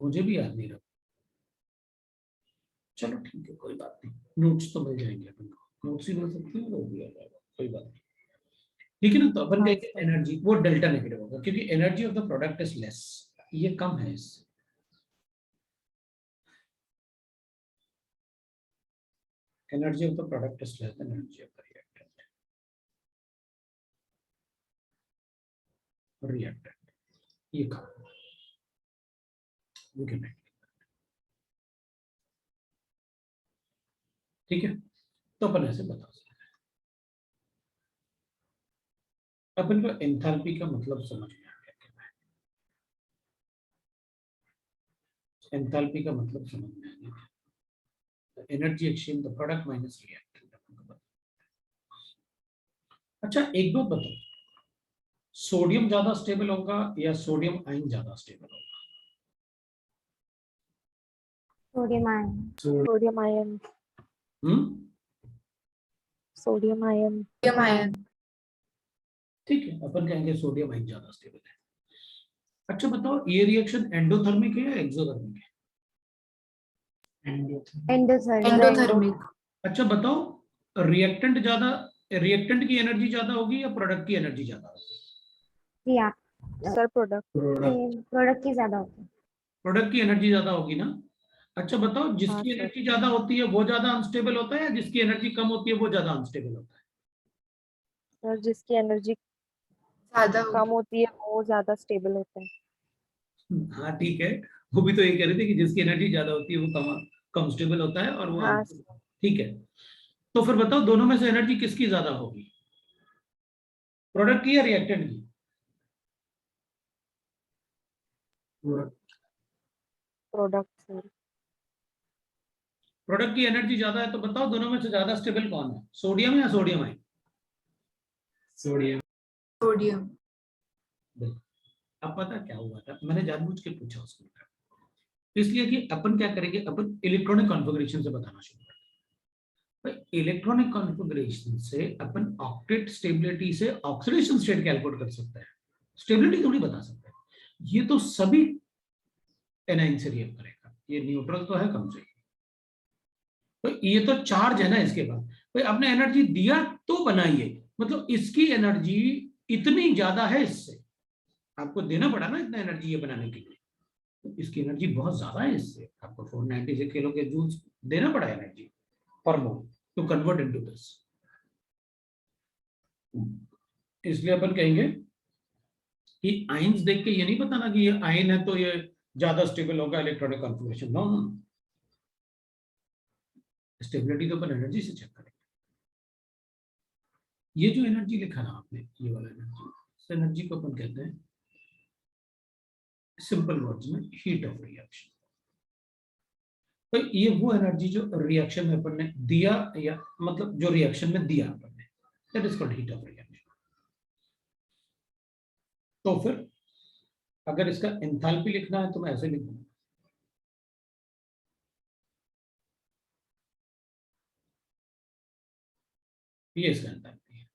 मुझे भी याद नहीं रहा। चलो ठीक है, कोई बात नहीं, नोट्स तो मिल जाएंगे अपन को, नोट्स ही मिल सकते हैं, वो भी आ जाएगा, कोई बात नहीं। ठीक है ना, तो अपन कहेंगे एनर्जी वो डेल्टा नेगेटिव होगा क्योंकि energy of the product is less, ये कम है इससे। Energy of the product is less than energy of the reactant, ये कम, वी कैन राइट। ठीक है, तो अपन ऐसे बता सकते हैं। अपन को एंथैल्पी का मतलब समझ में आ गया क्या है? एंथैल्पी का मतलब समझ में आ गया, energy exchange the product minus reactant. अच्छा एक बात बताओ, सोडियम ज्यादा स्टेबल होगा या सोडियम आयन ज्यादा स्टेबल होगा? Sodium ion. Sodium ion. Sodium ion. Sodium ion. ठीक है, अपन कहेंगे सोडियम आयन ज्यादा स्टेबल है। अच्छा बताओ, ये रिएक्शन एंडोथर्मिक है या एक्सोथर्मिक है? एंडोथर्मिक। अच्छा बताओ, रिएक्टेंट ज्यादा, रिएक्टेंट की एनर्जी ज्यादा होगी या प्रोडक्ट की एनर्जी ज्यादा होगी? सर प्रोडक्ट प्रोडक्ट की ज्यादा होती है। प्रोडक्ट की एनर्जी ज्यादा होगी ना। अच्छा बताओ, हाँ, जिसकी सर। एनर्जी ज्यादा होती है वो ज्यादा अनस्टेबल होता है या जिसकी एनर्जी कम होती है वो ज्यादा अनस्टेबल होता है? सर जिसकी एनर्जी ज्यादा कम होती है वो ज्यादा स्टेबल होता है। हाँ ठीक है, वो भी तो ये कह रहे थे कि जिसकी एनर्जी ज्यादा होती है वो कम कम स्टेबल होता है और वो हाँ unstable। ठीक है, तो फिर बताओ दोनों में से एनर्जी किसकी ज्यादा होगी, प्रोडक्ट की या रिएक्टेंट की? Product sir. प्रोडक्ट की एनर्जी ज्यादा है, तो बताओ दोनों में से ज्यादा स्टेबल कौन है, सोडियम या सोडियम आयन? सोडियम। सोडियम। अब पता क्या हुआ था, मैंने जानबूझ के पूछा उसको, इसलिए कि अपन क्या करेंगे, अपन इलेक्ट्रॉनिक कॉन्फ़िगरेशन से बताना शुरू करेंगे। इलेक्ट्रॉनिक कॉन्फ़िगरेशन से अपन ऑक्टेट स्टेबिलिटी से ऑक्सीडेशन स्टेट कैलकुलेट कर सकते हैं, स्टेबिलिटी थोड़ी बता सकते हैं। ये तो सभी एनाइन से रिएक्ट करेगा, ये न्यूट्रल तो है कम से कम, तो ये तो चार्ज है ना इसके बाद। भाई आपने एनर्जी दिया तो बनाइए, मतलब इसकी एनर्जी इतनी ज्यादा है, इससे आपको देना पड़ा ना इतना एनर्जी ये बनाने के लिए, तो इसकी एनर्जी बहुत ज्यादा है, इससे आपको 496 किलो के जूल्स देना पड़ा एनर्जी पर मोल टू कन्वर्ट इनटू दिस। इसलिए अपन कहेंगे कि आयंस देख के ये नहीं बताना कि ये आयन है तो ये ज्यादा स्टेबल होगा electronic configuration, no no, stability तो अपन एनर्जी से चेक करेंगे। ये जो एनर्जी लिखा ना आपने, ये वाला एनर्जी, इस एनर्जी को अपन कहते हैं सिंपल वर्ड्स में हीट ऑफ रिएक्शन। तो ये वो एनर्जी जो रिएक्शन में अपन ने दिया, या मतलब जो रिएक्शन में दिया अपन ने, that is called heat of reaction. तो फिर अगर इसका एंथैल्पी लिखना है तो मैं ऐसे लिखूंगा, ये इसका एंथैल्पी है।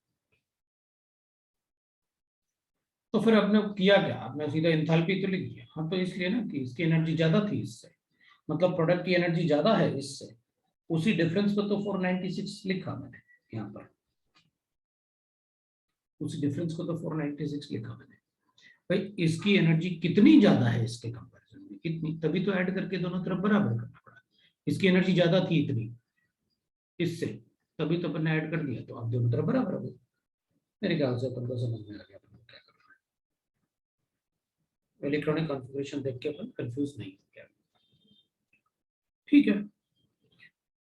तो फिर आपने किया क्या, आपने सीधा एंथैल्पी तो लिख दिया। हाँ तो इसलिए ना कि इसकी एनर्जी ज्यादा थी इससे, मतलब प्रोडक्ट की एनर्जी ज्यादा है इससे, उसी डिफरेंस को तो 496 लिखा मैंने यहाँ पर, उसी डिफरेंस को तो 496 लिखा मैंने। भाई इसकी एनर्जी कितनी ज्यादा है इसके कंपैरिजन में, कितनी, तभी तो ऐड करके दोनों तरफ बराबर करना पड़ा। इसकी एनर्जी ज्यादा थी इतनी इससे, तभी तो अपन ने ऐड कर दिया, तो अब दोनों तरफ बराबर हो गए। मेरे ख्याल से अपन को समझ में आ गया अपन को क्या करना है। इलेक्ट्रॉनिक कॉन्फ़िगरेशन देख के अपन कंफ्यूज नहीं हो गया। ठीक है,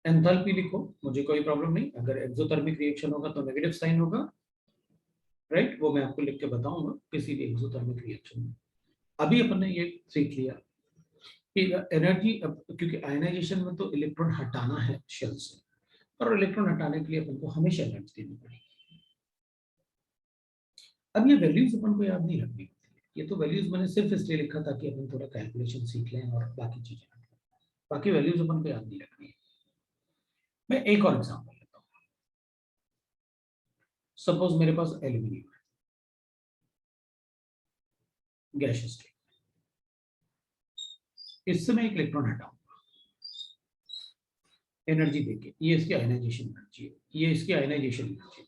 एंथैल्पी लिखो, मुझे कोई प्रॉब्लम नहीं। अगर एक्सोथर्मिक रिएक्शन होगा तो नेगेटिव साइन होगा, राइट, वो मैं आपको लिख के बताऊंगा किसी भी एक्सोथर्मिक रिएक्शन में। अभी अपन ने ये सीख लिया कि एनर्जी, क्योंकि आयनाइजेशन में तो इलेक्ट्रॉन हटाना है शेल से, और इलेक्ट्रॉन हटाने के लिए अपन को हमेशा एनर्जी देनी पड़ेगी। अब ये वैल्यूज अपन को याद नहीं रखनी होती है, ये तो वैल्यूज मैंने सिर्फ इसलिए लिखा था कि अपन थोड़ा कैलकुलेशन सीख लें और बाकी चीजें, बाकी वैल्यूज अपन को याद नहीं रखनी है। मैं एक और एग्जांपल लेता हूँ। सपोज मेरे पास एल्यूमिनियम है, गैस स्टेट, इससे मैं एक इलेक्ट्रॉन हटाऊंगा एनर्जी देके, ये इसकी आयनाइजेशन एनर्जी है, ये इसकी आयनाइजेशन एनर्जी,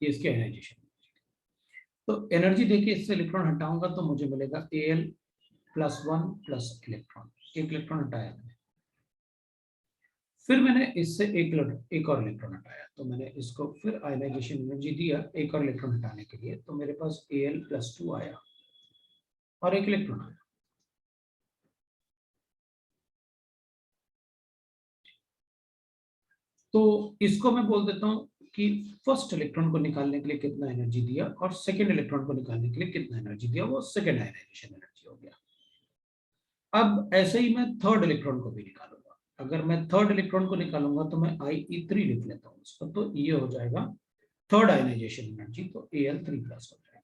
ये इसकी आयनाइजेशन। तो एनर्जी देके इससे इलेक्ट्रॉन हटाऊंगा तो मुझे मिलेगा Al+1 प्लस इलेक्ट्रॉन, एक इलेक्ट्रॉन हटाया मैंने। फिर मैंने इससे एक और इलेक्ट्रॉन हटाया, तो मैंने इसको फिर आयनाइजेशन एनर्जी दिया एक और इलेक्ट्रॉन हटाने के लिए, तो मेरे पास Al+2 आया और एक इलेक्ट्रॉन आया। तो इसको मैं बोल देता हूं कि फर्स्ट इलेक्ट्रॉन को निकालने के लिए कितना एनर्जी दिया और सेकंड इलेक्ट्रॉन को निकालने के लिए कितना एनर्जी दिया, वो सेकंड आयनाइजेशन एनर्जी हो गया। अब ऐसे ही मैं थर्ड इलेक्ट्रॉन को भी निकालूंगा। अगर मैं थर्ड इलेक्ट्रॉन को निकालूंगा तो मैं Ie3 लिख लेता हूँ इसको, तो ये हो जाएगा थर्ड आयनाइजेशन एनर्जी, तो Al3 प्लस हो जाएगा।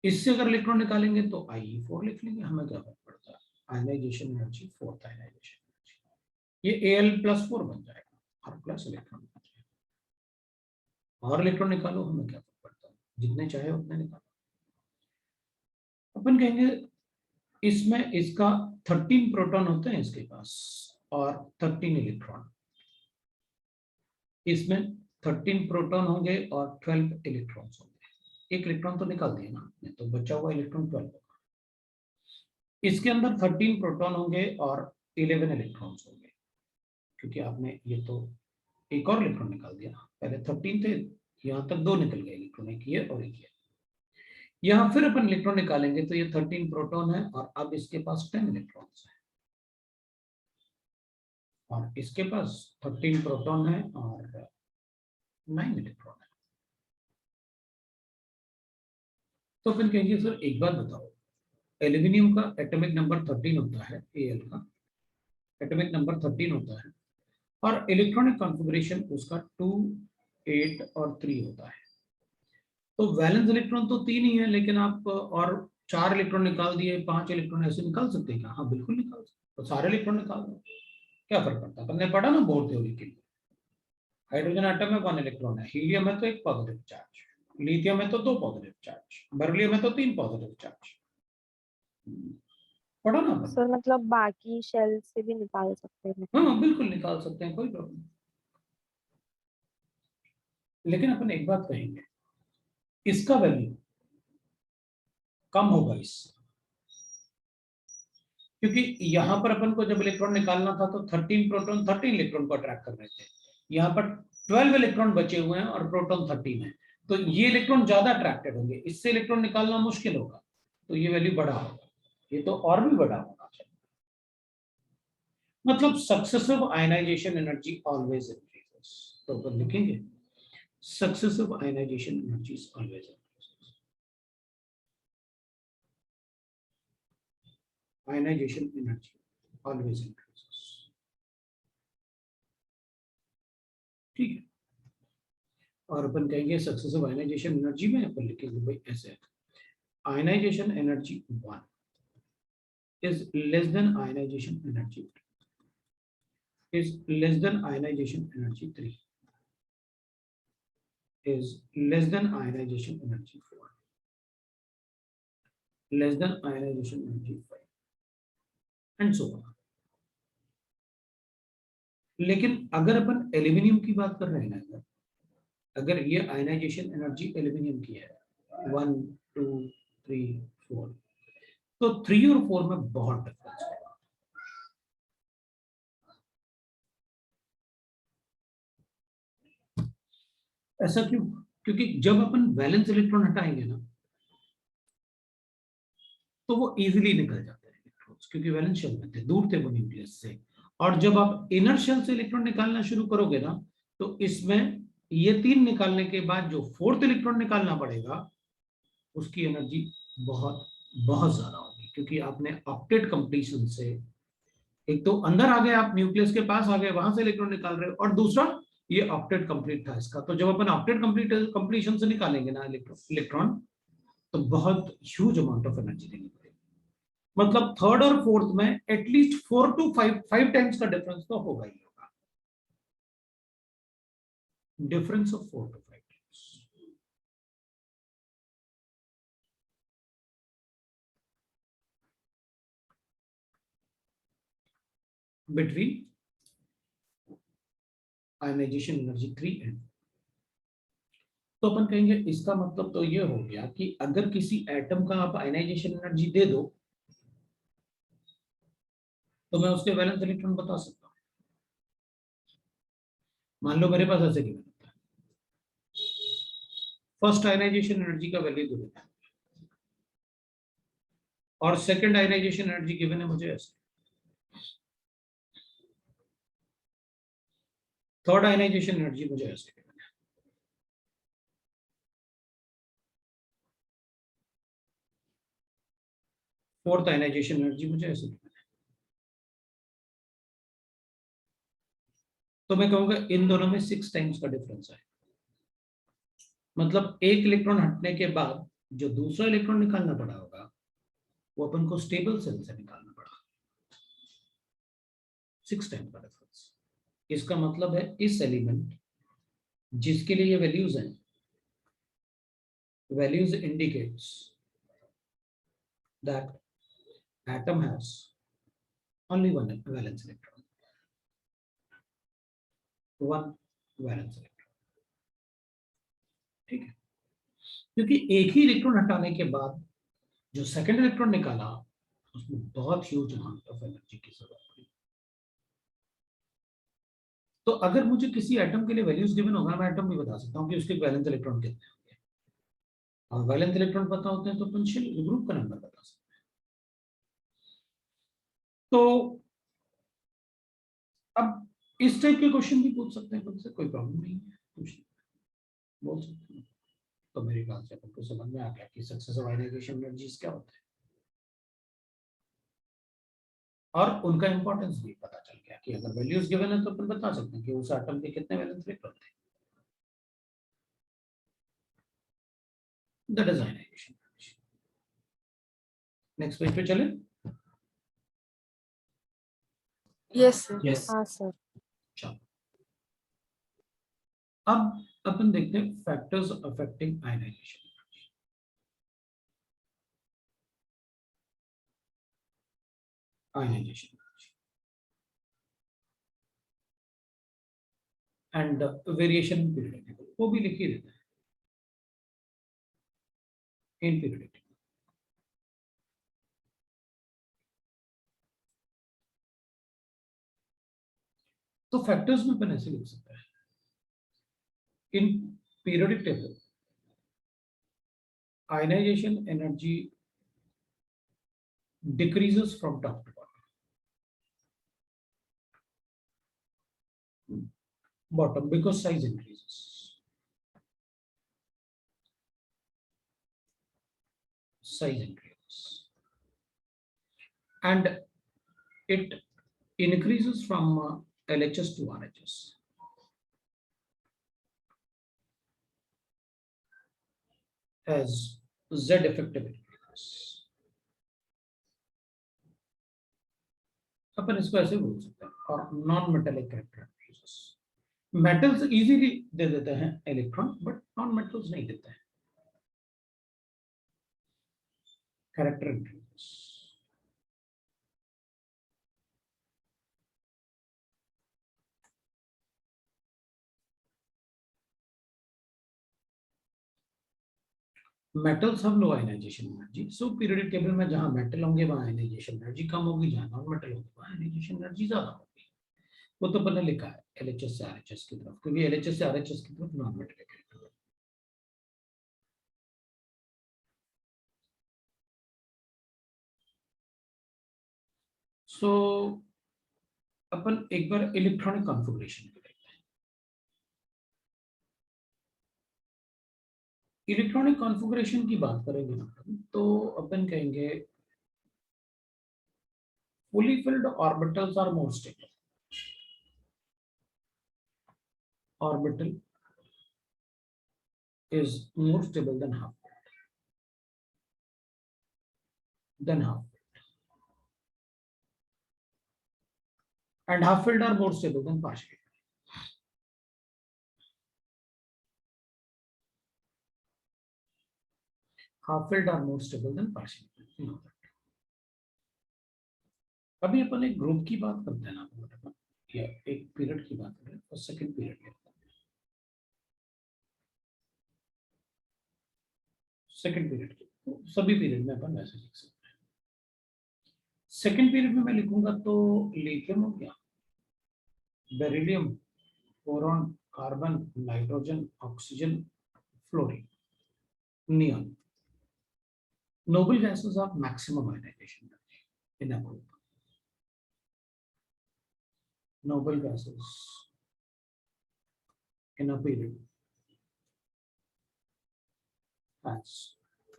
इससे अगर इलेक्ट्रॉन निकालेंगे तो Ie4 लिख लेंगे, हमें क्या फर्क पड़ता है, ionization energy, fourth ionization energy, ये Al+4 बन जाएगा और प्लस इलेक्ट्रॉन बन जाएगा। और इलेक्ट्रॉन निकालो, हमें क्या फर्क पड़ता है, जितने चाहे उतने निकालो। अपन कहेंगे इसमें इसका 13 प्रोटॉन होते हैं इसके पास और 13 इलेक्ट्रॉन, इसमें 13 प्रोटॉन होंगे और 12 इलेक्ट्रॉन्स होंगे। एक इलेक्ट्रॉन तो निकाल दिया ना, तो बचा हुआ इलेक्ट्रॉन 12 होगा। इसके अंदर 13 प्रोटॉन होंगे और 11 इलेक्ट्रॉन्स होंगे, क्योंकि आपने ये तो एक और इलेक्ट्रॉन निकाल दिया, पहले 13 थे, यहाँ तक 2 निकल गए इलेक्ट्रॉन, एक ये और एक ये। यहाँ फिर अपन इलेक्ट्रॉन निकालेंगे तो ये 13 प्रोटॉन है और अब इसके पास 10 इलेक्ट्रॉन्स है, और इसके पास 13 प्रोटॉन है और 9 इलेक्ट्रॉन है। तो अपन कहेंगे सर एक बात बताओ, एल्यूमिनियम का एटॉमिक नंबर 13 होता है, Al का एटॉमिक नंबर 13 होता है और इलेक्ट्रॉनिक कॉन्फ़िगरेशन उसका 2, 8 और 3 होता है। तो वैलेंस इलेक्ट्रॉन तो 3 ही है, लेकिन आप और 4 इलेक्ट्रॉन निकाल दिए, 5 इलेक्ट्रॉन ऐसे निकाल सकते हैं क्या? हाँ बिल्कुल निकाल सकते, तो सारे इलेक्ट्रॉन निकाल दो, क्या फर्क पड़ता है, अपन ने पढ़ा ना बोर थ्योरी के लिए। हाइड्रोजन एटम में 1 इलेक्ट्रॉन है, हीलियम है तो 1 पॉजिटिव चार्ज, लिथियम है तो 2 पॉजिटिव चार्ज, बर्लियम है तो 3 पॉजिटिव चार्ज, पढ़ा ना अपन। सर मतलब बाकी शेल से भी निकाल सकते हैं? हाँ बिल्कुल निकाल सकते हैं, कोई प्रॉब्लम नहीं। लेकिन अपन एक बात कहेंगे, इसका वैल्यू कम होगा इससे, क्योंकि यहां पर अपन को जब इलेक्ट्रॉन निकालना था तो 13 प्रोटॉन 13 इलेक्ट्रॉन को अट्रैक्ट कर रहे थे, यहाँ पर 12 इलेक्ट्रॉन बचे हुए हैं और प्रोटॉन 13 है, तो ये इलेक्ट्रॉन ज्यादा अट्रैक्टेड होंगे, इससे इलेक्ट्रॉन निकालना मुश्किल होगा, तो ये वैल्यू बड़ा होगा, ये तो और भी बड़ा होना चाहिए। मतलब successive ionization energy always increases, तो अपन लिखेंगे successive ionization energy always increases, ionization energy always increases, ठीक है। और अपन कहेंगे सक्सेसिव आयनाइजेशन एनर्जी में अपन लिखेंगे भाई ऐसे, ionization energy 1 is less than ionization energy 2, is less than ionization energy 3, is less than ionization energy 4, less than ionization energy 5 and so on। लेकिन अगर अपन एल्यूमिनियम की बात कर रहे हैं, अगर ये आयनाइजेशन एनर्जी एल्यूमिनियम की है 1, 2, 3, 4, तो 3 और 4 में बहुत डिफरेंस है। ऐसा क्यों? क्योंकि जब अपन वैलेंस इलेक्ट्रॉन हटाएंगे ना तो वो इजीली निकल जाते हैं इलेक्ट्रॉन्स, क्योंकि वैलेंस शेल में थे, दूर थे वो न्यूक्लियस से, और जब आप इनर शेल से इलेक्ट्रॉन निकालना शुरू करोगे ना तो इसमें ये 3 निकालने के बाद जो 4th इलेक्ट्रॉन निकालना पड़ेगा उसकी एनर्जी बहुत बहुत ज्यादा होगी, क्योंकि आपने ऑक्टेट कंप्लीशन से, एक तो अंदर आ गए आप न्यूक्लियस के पास आ गए, वहां से इलेक्ट्रॉन निकाल रहे हो, और दूसरा ये ऑक्टेट कंप्लीट था इसका, तो जब अपन ऑक्टेट कंप्लीशन से निकालेंगे ना इलेक्ट्रॉन तो बहुत ह्यूज अमाउंट ऑफ एनर्जी देनी पड़ेगी। मतलब 3rd और 4th में एटलीस्ट 4 to 5 टाइम्स का डिफरेंस तो होगा ही होगा, difference of 4 to 5 times. between ionization energy 3 and तो अपन कहेंगे इसका मतलब तो ये हो गया कि अगर किसी एटम का आप आयनाइजेशन एनर्जी दे दो तो मैं उसके वैलेंस इलेक्ट्रॉन बता सकता हूं। मान लो मेरे पास ऐसे गिवन होता है, फर्स्ट आयनाइजेशन एनर्जी का वैल्यू दे देता है और सेकंड आयनाइजेशन एनर्जी गिवन है मुझे ऐसे, थर्ड आयनाइजेशन एनर्जी मुझे ऐसे गिवन है, फोर्थ आयनाइजेशन एनर्जी मुझे ऐसे गिवन है। तो मैं कहूंगा इन दोनों में 6 टाइम्स का डिफरेंस है, मतलब एक इलेक्ट्रॉन हटने के बाद जो दूसरा इलेक्ट्रॉन निकालना पड़ा होगा वो अपन को स्टेबल सेल से निकालना पड़ा, 6 टाइम्स का डिफरेंस। इसका मतलब है इस एलिमेंट जिसके लिए ये वैल्यूज हैं, values indicates that atom has only one valence electron, one valence electron, ठीक है, क्योंकि एक ही इलेक्ट्रॉन हटाने के बाद जो सेकंड इलेक्ट्रॉन निकाला उसमें बहुत ह्यूज अमाउंट ऑफ एनर्जी की जरूरत पड़ी। तो अगर मुझे किसी एटम के लिए वैल्यूज गिवन होगा, मैं एटम भी बता सकता हूँ कि उसके वैलेंस इलेक्ट्रॉन कितने होंगे, और वैलेंस इलेक्ट्रॉन पता होते हैं तो पोटेंशियल ग्रुप का नंबर बता सकते हैं। तो अब इस टाइप के क्वेश्चन भी पूछ सकते हैं खुद से, कोई प्रॉब्लम नहीं है, कुछ बोल सकते हैं। तो मेरे ख्याल से आपको समझ में आ गया कि सक्सेसिव आयनाइजेशन एनर्जीज क्या होते हैं और उनका इंपॉर्टेंस भी पता चल गया कि अगर वैल्यूज गिवन है तो अपन बता सकते हैं कि उस एटम के कितने वैलेंस इलेक्ट्रॉन थे। That is ionization energy. Next page पे चले। Yes sir. Yes. हाँ सर। चलो अब अपन देखते हैं factors affecting ionization energy. Ionization and variation in period table वो भी लिख ही देता है इन पीरियड टेबल। तो फैक्टर्स में अपन ऐसे लिख सकते हैं, in periodic table ionization energy decreases from top to bottom because size increases. Size increases and it increases from LHS to RHS. As Z effective increases. अपन इसको ऐसे बोल सकते हैं। और non metallic characteristics, metals easily दे देते हैं इलेक्ट्रॉन बट नॉन मेटल्स नहीं देते हैं characteristics. Metals have low ionization energy, so periodic table में जहां मेटल होंगे वहां आयनाइजेशन एनर्जी कम होगी, जहां नॉन मेटल होंगे वहां आयनाइजेशन एनर्जी ज्यादा होगी। वो तो मैंने लिखा है LHS से RHS की तरफ, क्योंकि LHS से RHS की तरफ नॉन मेटल है। सो अपन एक बार इलेक्ट्रॉनिक कॉन्फ़िगरेशन को देखते हैं। इलेक्ट्रॉनिक कॉन्फ़िगरेशन की बात करेंगे ना तो अपन कहेंगे fully filled orbitals are more stable. Orbital is more stable than half and half filled are more stable than partially. Half filled are more stable than partially. You know that. अभी अपन एक group की बात करते हैं ना अपन, या एक period की बात करें और सेकंड पीरियड की। सेकंड पीरियड की तो सभी पीरियड में अपन वैसे लिख सकते हैं। सेकंड पीरियड में मैं लिखूंगा तो लिथियम हो गया, beryllium, boron, carbon, nitrogen, oxygen, fluorine, neon. noble gases have maximum ionization energy in a group. Noble gases in a period has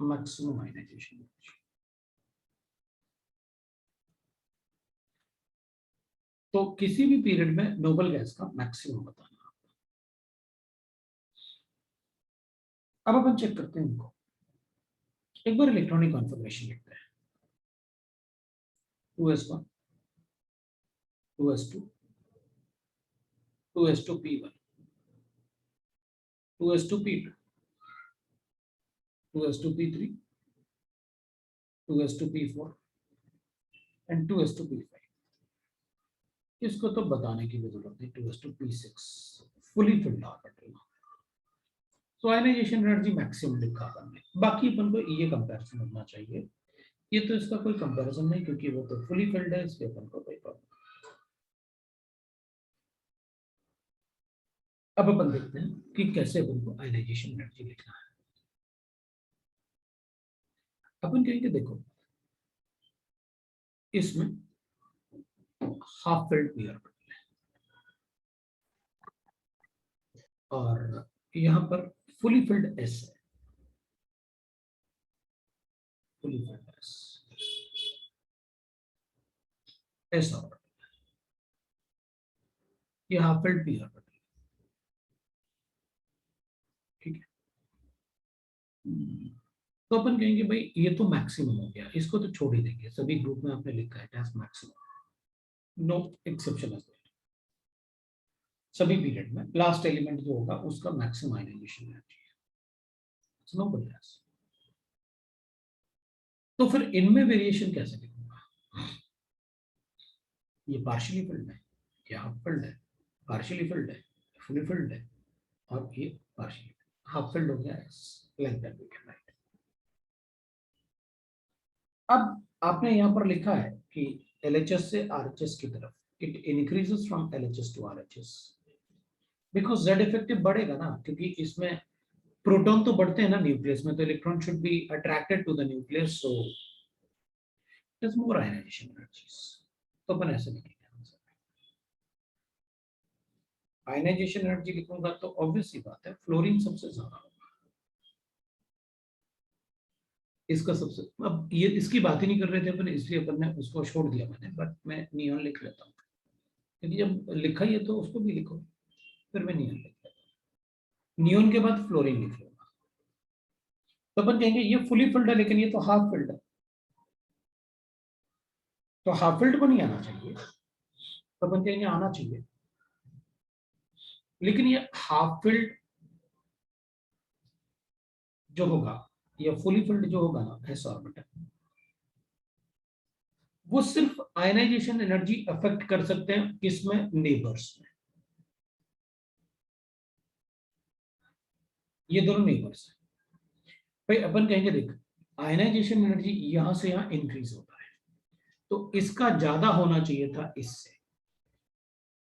maximum ionization energy. तो किसी भी पीरियड में नोबल गैस का मैक्सिमम बताना। अब अपन चेक करते हैं इनको, एक बार इलेक्ट्रॉनिक कॉन्फ़िगरेशन लिखते हैं। 2s1, 2s2, 2s2p1, 2s2p2, 2s2p3, 2s2p4 and 2s2p5। इसको तो बताने की भी जरूरत नहीं, 2s2p6 फुली फिल्ड ऑर्बिटल। तो आयनाइजेशन एनर्जी मैक्सिमम लिखा अपन ने, बाकी अपन को ये कंपैरिजन होना चाहिए। ये तो इसका कोई कंपैरिजन नहीं क्योंकि वो तो फुली फिल्ड है, इसलिए अपन को कोई प्रॉब्लम। अब अपन देखते हैं कि कैसे अपन को आयनाइजेशन एनर्जी लिखना है। अपन कहेंगे देखो इसमें हाफ फिल्ड पी ऑर्बिटल है और यहाँ पर फुली फिल्ड एस है, फुली फिल्ड एस ऑर्बिटल, ये हाफ फिल्ड पी ऑर्बिटल। ठीक है, तो अपन कहेंगे भाई ये तो मैक्सिमम हो गया, इसको तो छोड़ ही देंगे, सभी ग्रुप में आपने लिखा है एज मैक्सिमम, नो एक्सेप्शन है। सभी पीरियड में लास्ट एलिमेंट जो होगा उसका मैक्सिमम आयनाइजेशन एनर्जी है, नोबल गैस। तो फिर इनमें वेरिएशन कैसे लिखूंगा? ये पार्शियली फिल्ड है, ये हाफ फिल्ड है, पार्शियली फिल्ड है, फुली फिल्ड है, और ये पार्शियली हाफ फिल्ड हो गया, like that we can write. अब आपने यहां पर लिखा है कि LHS से RHS की तरफ it increases from LHS to RHS because Z effective बढ़ेगा ना, क्योंकि इसमें प्रोटॉन तो बढ़ते हैं ना न्यूक्लियस में, तो electron should be attracted to the nucleus, so it is more ionization energies. तो अपन ऐसे लिखेंगे, आयनाइजेशन एनर्जी लिखूंगा तो ऑब्वियस सी बात है फ्लोरीन सबसे ज्यादा होगा, इसका सबसे। अब ये इसकी बात ही नहीं कर रहे थे अपन, इसलिए अपन ने उसको छोड़ दिया मैंने, बट मैं नियॉन लिख लेता हूँ क्योंकि जब लिखा ही है तो उसको भी लिखो, फिर मैं नियॉन लिख लेता हूँ। नियॉन के बाद फ्लोरीन लिख लूंगा, तो अपन कहेंगे ये फुली फिल्ड है लेकिन ये तो हाफ फिल्ड है, तो हाफ फिल्ड को नहीं आना चाहिए, तो अपन कहेंगे आना चाहिए, लेकिन ये हाफ फिल्ड जो होगा या फुली फिल्ड जो होगा ना एस ऑर्बिटल, वो सिर्फ आयनाइजेशन एनर्जी अफेक्ट कर सकते हैं किसमें? नेबर्स में। ये दोनों नेबर्स हैं भाई। अपन कहेंगे देख आयनाइजेशन एनर्जी यहां से यहां इंक्रीज होता है, तो इसका ज्यादा होना चाहिए था इससे,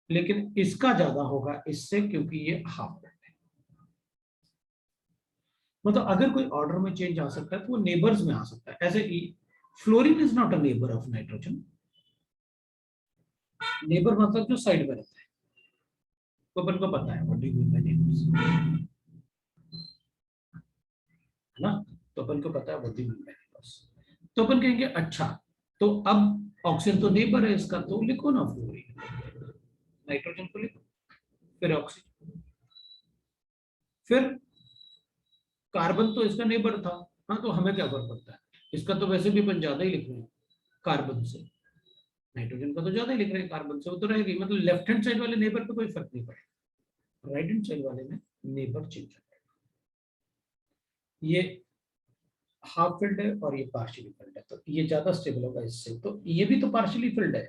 लेकिन इसका ज्यादा होगा इससे क्योंकि ये हाफ फिल्ड है। मतलब अगर कोई ऑर्डर में चेंज आ सकता है तो वो नेबर्स में आ सकता है। ऐसे ही fluorine is not a neighbour of nitrogen, neighbour मतलब जो साइड में रहता है, तो अपन को पता है what do you mean by neighbours, है ना? तो अपन को पता है what do you mean by neighbours. तो अपन कहेंगे अच्छा, तो अब ऑक्सीजन तो नेबर है इसका, तो लिखो ना फ्लोरीन, नाइट्रोजन को लिखो, फिर ऑक्सीजन, फिर कार्बन तो इसका नेबर था, हाँ तो हमें क्या फर्क पड़ता है, इसका तो वैसे भी अपन ज्यादा ही लिख रहे हैं कार्बन से, नाइट्रोजन का तो ज्यादा ही लिख रहे हैं कार्बन से, वो तो रहेगी। मतलब लेफ्ट हैंड साइड वाले नेबर पे कोई फर्क नहीं पड़ेगा, राइट हैंड साइड वाले में नेबर चेंज हो जाएगा। ये हाफ फिल्ड है और ये पार्शियली फिल्ड है, तो ये ज्यादा स्टेबल होगा इससे, तो ये भी तो पार्शियली फिल्ड है,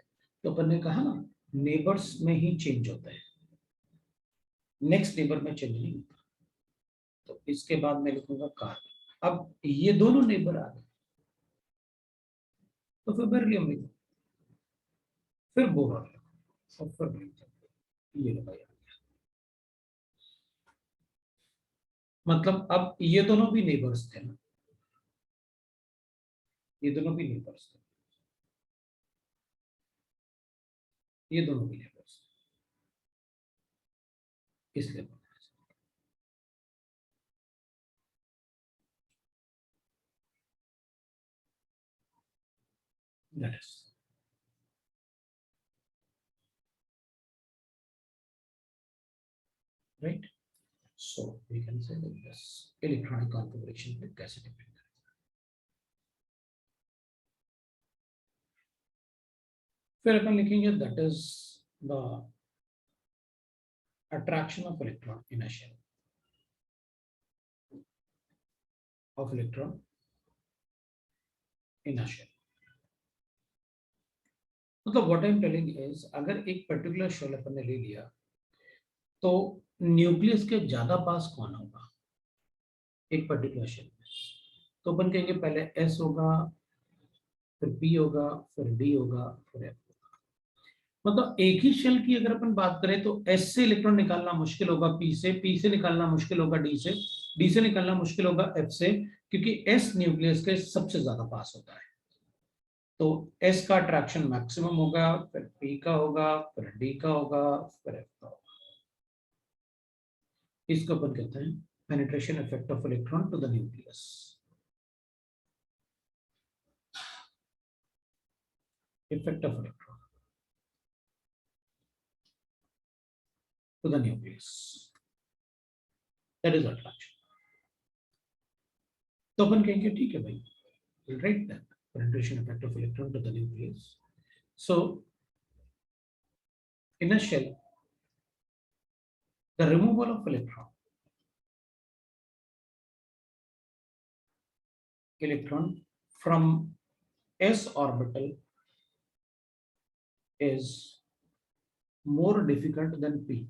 तो अपन ने कहा ना नेबर्स में ही चेंज होता है, नेक्स्ट नेबर में चेंज नहीं होता। तो इसके बाद मैं लिखूंगा कार्बन। अब ये दोनों नेबर आ गए, तो फिर बेरिलियम लिखो, फिर बोरॉन लिखो, और फिर लिखो, ये लगाया। मतलब अब ये दोनों भी नेबर्स थे ना, ये दोनों भी नेबर्स थे, ये दोनों भी नेबर्स थे, इसलिए that is right. So we can say that this electronic configuration पे कैसे डिपेंड करेगा। फिर अपन लिखेंगे that is the attraction of electron in a shell, of electron in a shell। मतलब what I am telling is अगर एक particular shell अपन ने ले लिया तो न्यूक्लियस के ज्यादा पास कौन होगा एक पर्टिकुलर शेल में, तो अपन कहेंगे पहले S होगा, फिर P होगा, फिर D होगा, फिर F होगा। मतलब एक ही शेल की अगर अपन बात करें तो S से इलेक्ट्रॉन निकालना मुश्किल होगा P से निकालना मुश्किल होगा D से निकालना मुश्किल होगा F से, क्योंकि S न्यूक्लियस के सबसे ज्यादा पास होता है। तो S का अट्रैक्शन मैक्सिमम होगा, फिर P का होगा, फिर D का होगा, फिर F का होगा। इसको अपन कहते हैं penetration effect of electron to the nucleus. Effect of electron to the nucleus, that is attraction. तो अपन कहेंगे ठीक है भाई, we'll write that penetration effect of electron to the nucleus. So in a shell, the removal of electron from S orbital is more difficult than P.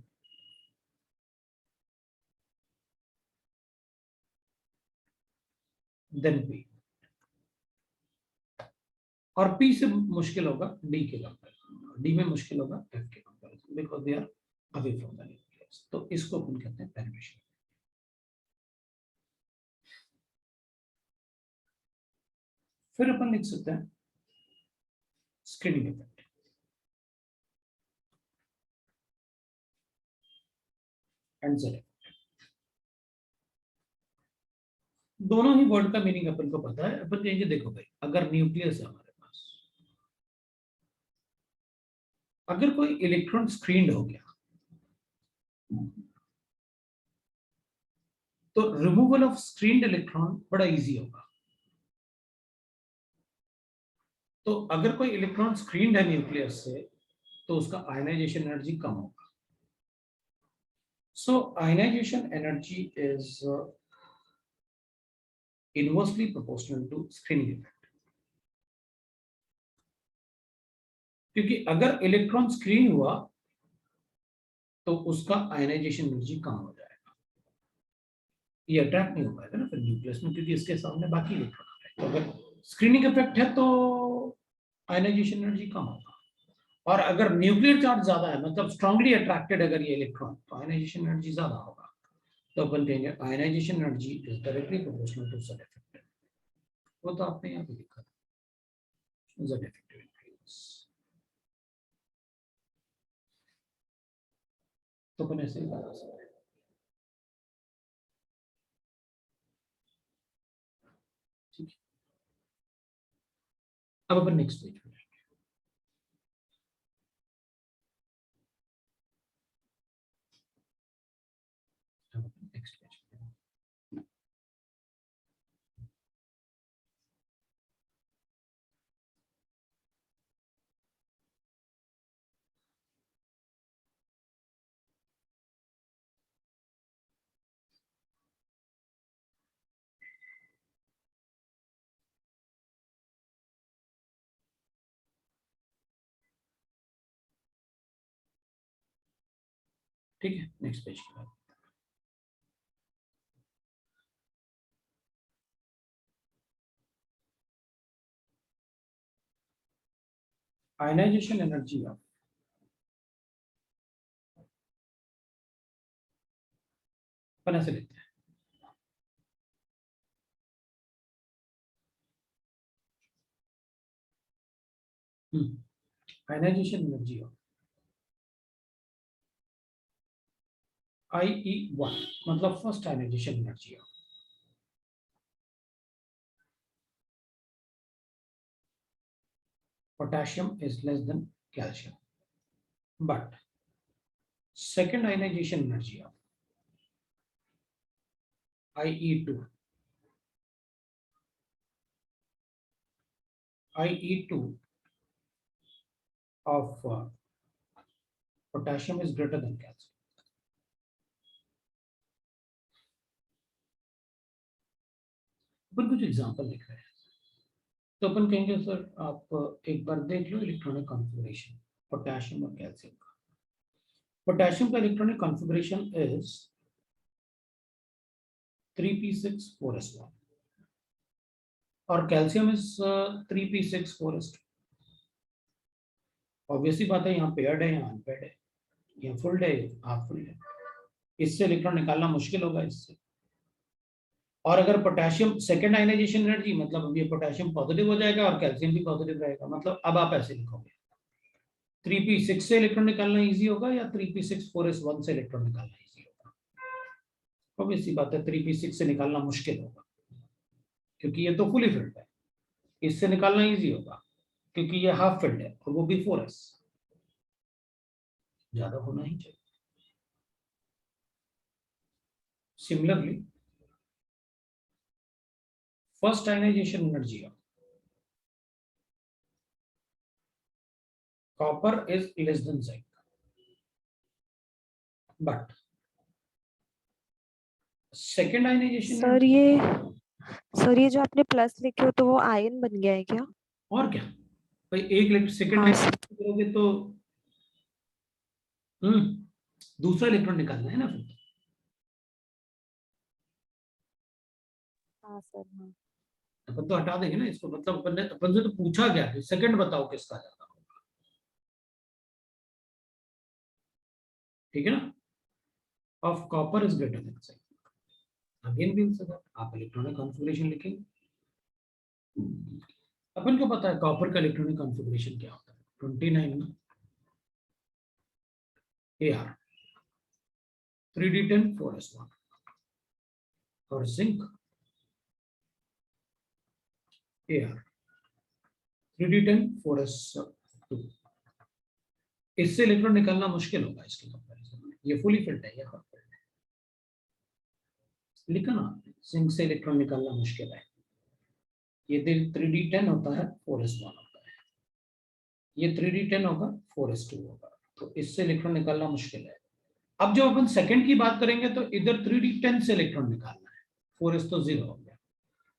और P से मुश्किल होगा D के कंपैरिजन, D में मुश्किल होगा F के comparison, because they are away from the nucleus. तो इसको अपन कहते हैं पेनिट्रेशन। फिर अपन लिख सकते हैं स्क्रीनिंग इफेक्ट। एंड Z दोनों ही वर्ड का मीनिंग अपन को पता है। अपन कहेंगे देखो भाई, अगर न्यूक्लियस है हमारे पास, अगर कोई इलेक्ट्रॉन स्क्रीन्ड हो गया तो रिमूवल ऑफ स्क्रीन्ड इलेक्ट्रॉन बड़ा इजी होगा। तो अगर कोई इलेक्ट्रॉन स्क्रीन्ड है न्यूक्लियस से तो उसका आयनाइजेशन एनर्जी कम होगा। So ionization energy is inversely proportional to screening effect, क्योंकि अगर इलेक्ट्रॉन स्क्रीन हुआ तो उसका आयनाइजेशन एनर्जी कम हो जाएगा, ये अट्रैक्ट नहीं हो पाएगा ना फिर न्यूक्लियस में, क्योंकि इसके सामने बाकी इलेक्ट्रॉन आ रहे हैं। तो अगर स्क्रीनिंग इफेक्ट है तो आयनाइजेशन एनर्जी कम होगा, और अगर न्यूक्लियर चार्ज ज्यादा है मतलब स्ट्रांगली अट्रैक्टेड अगर ये इलेक्ट्रॉन, तो आयनाइजेशन एनर्जी ज्यादा होगा। तो अपन कहेंगे ionization energy is directly proportional to Z effect. वो तो आपने यहाँ पे लिखा Z इफेक्टिव इंक्रीज। तो अपन ऐसे ही बता सकते हैं। ठीक है, अब अपन नेक्स्ट पेज पे नेक्स्ट पेज ठीक है, नेक्स्ट पेज की बात। आयनाइजेशन एनर्जी ऑफ अपन ऐसे लिखते हैं, आयनाइजेशन एनर्जी ऑफ IE1 मतलब first ionization energy of potassium is less than calcium, but second ionization energy of IE2 of potassium is greater than calcium. अपन कुछ example लिख रहे हैं, तो अपन कहेंगे सर आप एक बार देख लो इलेक्ट्रॉनिक कॉन्फ़िगरेशन पोटेशियम और कैल्शियम का। पोटेशियम का electronic configuration is 3p6 4s1 और calcium is 3p6 4s2। Obviously बात है, यहाँ पेयर्ड है, यहाँ अनपेयर्ड है, यहाँ फुल्ड है, हाफ फुल्ड है, इससे इलेक्ट्रॉन निकालना मुश्किल होगा इससे। और अगर पोटेशियम सेकेंड आयनाइजेशन एनर्जी मतलब अब ये पोटेशियम पॉजिटिव हो जाएगा और कैल्शियम भी पॉजिटिव रहेगा, मतलब अब आप ऐसे लिखोगे 3p6 से इलेक्ट्रॉन निकालना इजी होगा या 3p6 4s1 से इलेक्ट्रॉन निकालना इजी होगा? ऑब्वियसली बात है 3p6 से निकालना मुश्किल होगा क्योंकि ये तो फुली फिल्ड है, इससे निकालना इजी होगा क्योंकि ये हाफ फिल्ड है और वो भी 4s, ज्यादा होना ही चाहिए। Similarly first ionization energy of copper is less than zinc, but second ionization sir ये जो आपने प्लस लिखे हो तो वो आयन बन गया है क्या? और क्या भाई, एक सेकेंड हाँ, करोगे तो दूसरा इलेक्ट्रॉन निकालना है ना फिर। हाँ सर, हाँ। अपन तो हटा देंगे ना इसको, मतलब अपन से तो पूछा गया कि सेकंड बताओ किसका ज्यादा होगा, ठीक है ना। Of copper is greater than zinc, again भी आप इलेक्ट्रॉनिक कॉन्फ़िगरेशन लिखेंगे। अपन को पता है कॉपर का इलेक्ट्रॉनिक कॉन्फ़िगरेशन क्या होता है, 29 में Ar 3d10 4s1 और जिंक Ar 3d10 4s2। इससे इलेक्ट्रॉन निकालना मुश्किल होगा इसके कंपैरिजन में, ये फुली फिल्ड है, ये हाफ फिल्ड है। लिखा ना, जिंक से इलेक्ट्रॉन निकालना मुश्किल है, ये 3d10 होता है 4s1 होता है, ये 3d10 होगा 4s2 होगा, तो इससे इलेक्ट्रॉन निकालना मुश्किल है। अब जब अपन सेकंड की बात करेंगे तो इधर 3d10 से इलेक्ट्रॉन निकालना है, 4s तो 0 हो गया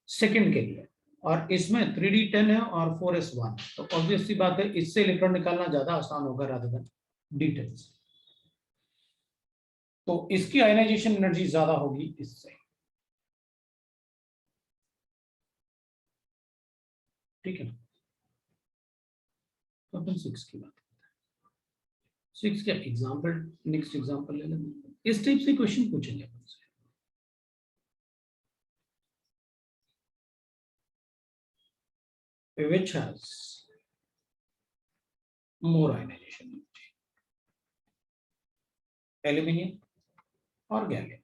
सेकंड के लिए, और इसमें 3d10 है और 4s1, तो ऑब्वियसली बात है इससे इलेक्ट्रॉन निकालना ज्यादा आसान होगा रादर देन d10 से, तो इसकी आयनाइजेशन एनर्जी ज्यादा होगी इससे, ठीक है ना। तो अपन 6 की बात करते हैं, 6 क्या एग्जांपल, नेक्स्ट एग्जांपल ले लेंगे, इस टाइप से क्वेश्चन पूछेंगे अपन से। Which has more ionization energy, aluminium or gallium?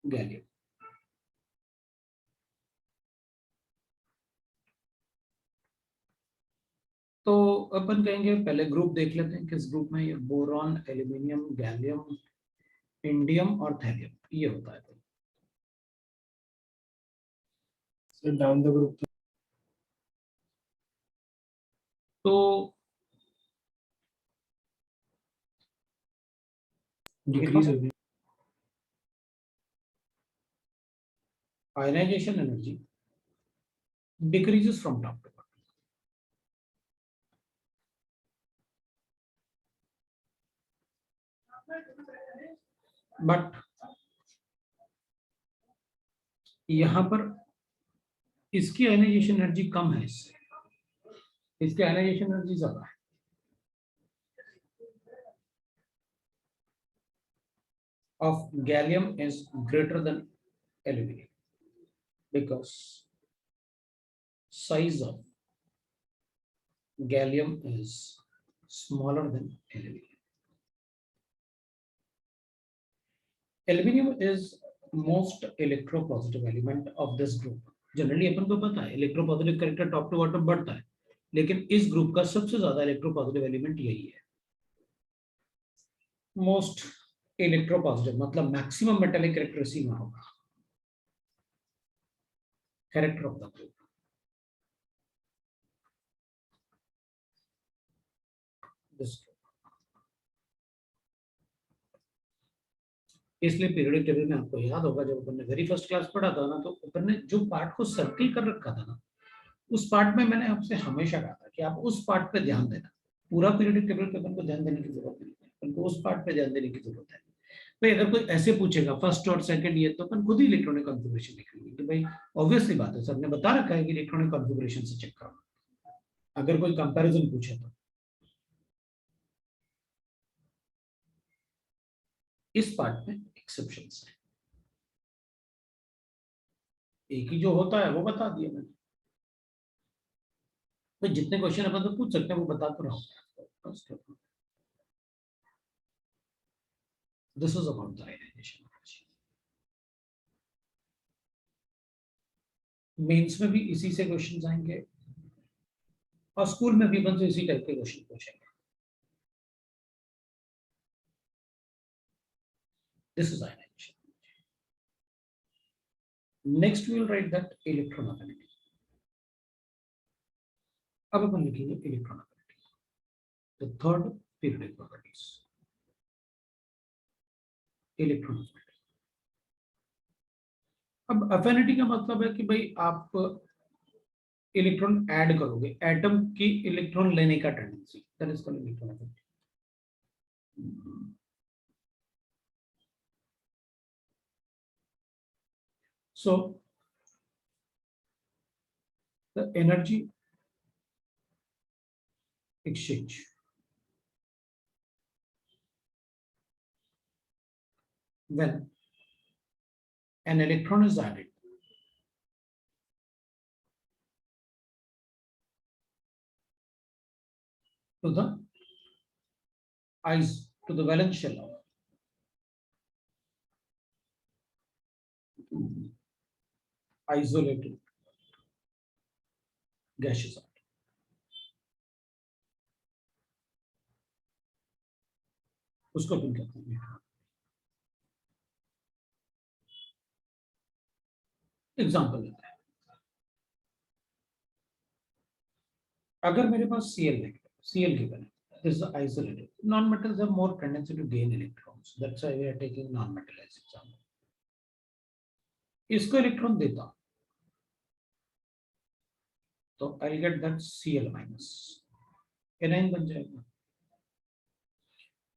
Gallium। तो अपन कहेंगे पहले ग्रुप देख लेते हैं, किस ग्रुप में ये बोरॉन, एल्यूमिनियम, गैलियम, इंडियम और थैलियम ये होता है। So down the group. तो Decrease होगी. ionization energy decreases from top to bottom, but यहां पर इसकी आयनाइजेशन एनर्जी कम है, इससे इसकी आयनाइजेशन एनर्जी ज्यादा है। Of gallium is greater than aluminum because size of gallium is smaller than aluminum. Aluminum is most electropositive element of this group. Generally अपन को पता है electropositive character top to bottom बढ़ता है, लेकिन इस ग्रुप का सबसे ज्यादा इलेक्ट्रोपॉजिटिव एलिमेंट यही है। मोस्ट इलेक्ट्रोपॉजिटिव मतलब मैक्सिमम मेटालिक कैरेक्टर इसी में होगा, कैरेक्टर ऑफ द ग्रुप। इसलिए पीरियोडिक टेबल में आपको याद होगा जब अपन ने वेरी फर्स्ट क्लास पढ़ा था ना, तो अपन ने जो पार्ट को सर्किल कर रखा था ना, उस पार्ट में मैंने आपसे हमेशा कहा था कि आप उस पार्ट पे ध्यान देना। पूरा पीरियोडिक टेबल पे अपन को ध्यान देने की जरूरत नहीं है, अपन को उस पार्ट पे ध्यान देने की जरूरत है। भाई अगर कोई ऐसे पूछेगा फर्स्ट और सेकंड ये, तो अपन खुद ही इलेक्ट्रॉनिक कॉन्फ़िगरेशन लिखेंगे कि भाई ऑब्वियसली बात है, सर ने बता रखा है कि इलेक्ट्रॉनिक कॉन्फ़िगरेशन से चेक करो। अगर कोई कंपैरिजन पूछे तो इस पार्ट में एक्सेप्शंस है, एक ही जो होता है वो बता दिया मैंने। भाई जितने क्वेश्चन अपन तो पूछ सकते हैं वो बता तो रहा हूं। This is about the ionization. Mains में भी इसी से क्वेश्चंस आएंगे और स्कूल में भी अपन से इसी टाइप के क्वेश्चन पूछेंगे। This is ionization. Next we will write that electron affinity. अब अपन लिखेंगे electron affinity, the third periodic properties. Electron affinity. अब अफिनिटी का मतलब है कि भाई आप इलेक्ट्रॉन ऐड करोगे, एटम की इलेक्ट्रॉन लेने का tendency, that is called electron affinity. So the energy exchange when an electron is added to the valence shell of isolated gaseous atom, उसको अपन कहते हैं। एग्जाम्पल लेते हैं, अगर मेरे पास Cl given है, this is isolated. Non-metals have more tendency to gain electrons. That's why we are taking non-metal as example. इसको electron देता तो I'll get that Cl minus, anion बन जाएगा।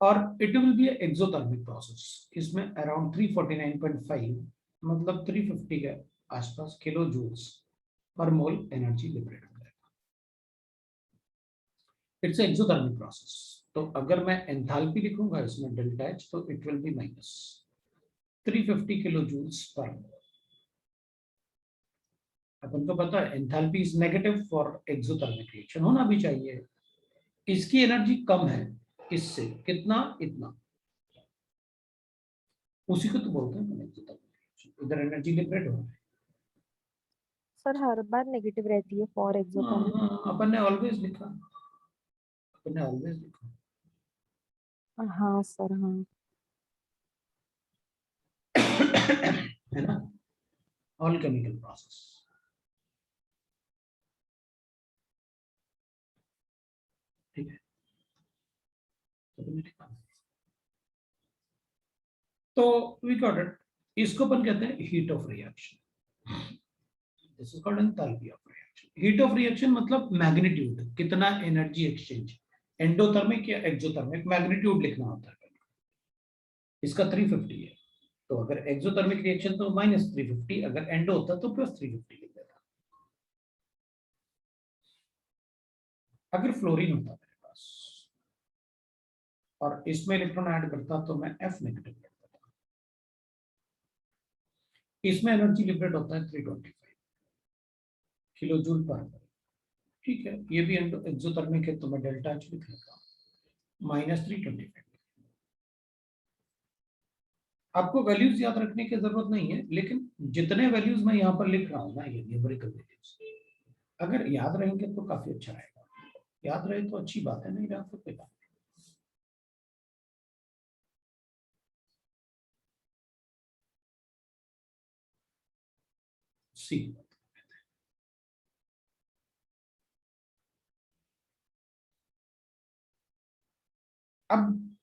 और it will be an exothermic process. इसमें around 349.5 मतलब 350 के आसपास किलो जूल्स पर मोल एनर्जी लिबरेट हो जाएगा। It's exothermic process. तो अगर मैं एंथैल्पी लिखूंगा इसमें डेल्टा एच, तो it will be minus 350 kilo joules per mole. अपन को पता है enthalpy is negative for exothermic reaction, होना भी चाहिए। इसकी एनर्जी कम है इससे, कितना, इतना, उसी को तो बोलते हैं एक्सोथर्मिक रिएक्शन। इधर एनर्जी लिबरेट हो रहा है। सर हर बार नेगेटिव रहती है फॉर एक्सोथर्मिक। अपन ने ऑलवेज लिखा, अपन ने ऑलवेज लिखा। हाँ सर, हाँ है ना, ऑल केमिकल प्रोसेस। ठीक है, तो वी गॉट इट। इसको अपन कहते हैं heat of reaction. This is called enthalpy of reaction. Heat of reaction मतलब मैग्नीट्यूड, कितना एनर्जी एक्सचेंज, एंडोथर्मिक या एक्सोथर्मिक, मैग्नीट्यूड लिखना होता है। इसका 350 है, तो अगर एक्सोथर्मिक रिएक्शन तो -350, अगर एंडो होता तो +350 लिख देता। अगर फ्लोरीन होता मेरे पास और इसमें इलेक्ट्रॉन ऐड करता तो मैं F नेगेटिव लिख देता। इसमें एनर्जी लिबरेट होता है 325 किलो जूल पर आवर। ठीक है, ये भी एक्सोथर्मिक है तो मैं डेल्टा H लिख लेता हूँ -325। आपको वैल्यूज याद रखने की जरूरत नहीं है, लेकिन जितने वैल्यूज मैं यहाँ पर लिख रहा हूँ ना, ये न्यूमेरिकल वैल्यूज अगर याद रहेंगे तो काफी अच्छा रहेगा। याद रहे तो अच्छी बात है, नहीं रहा तो कोई बात नहीं। सी, अब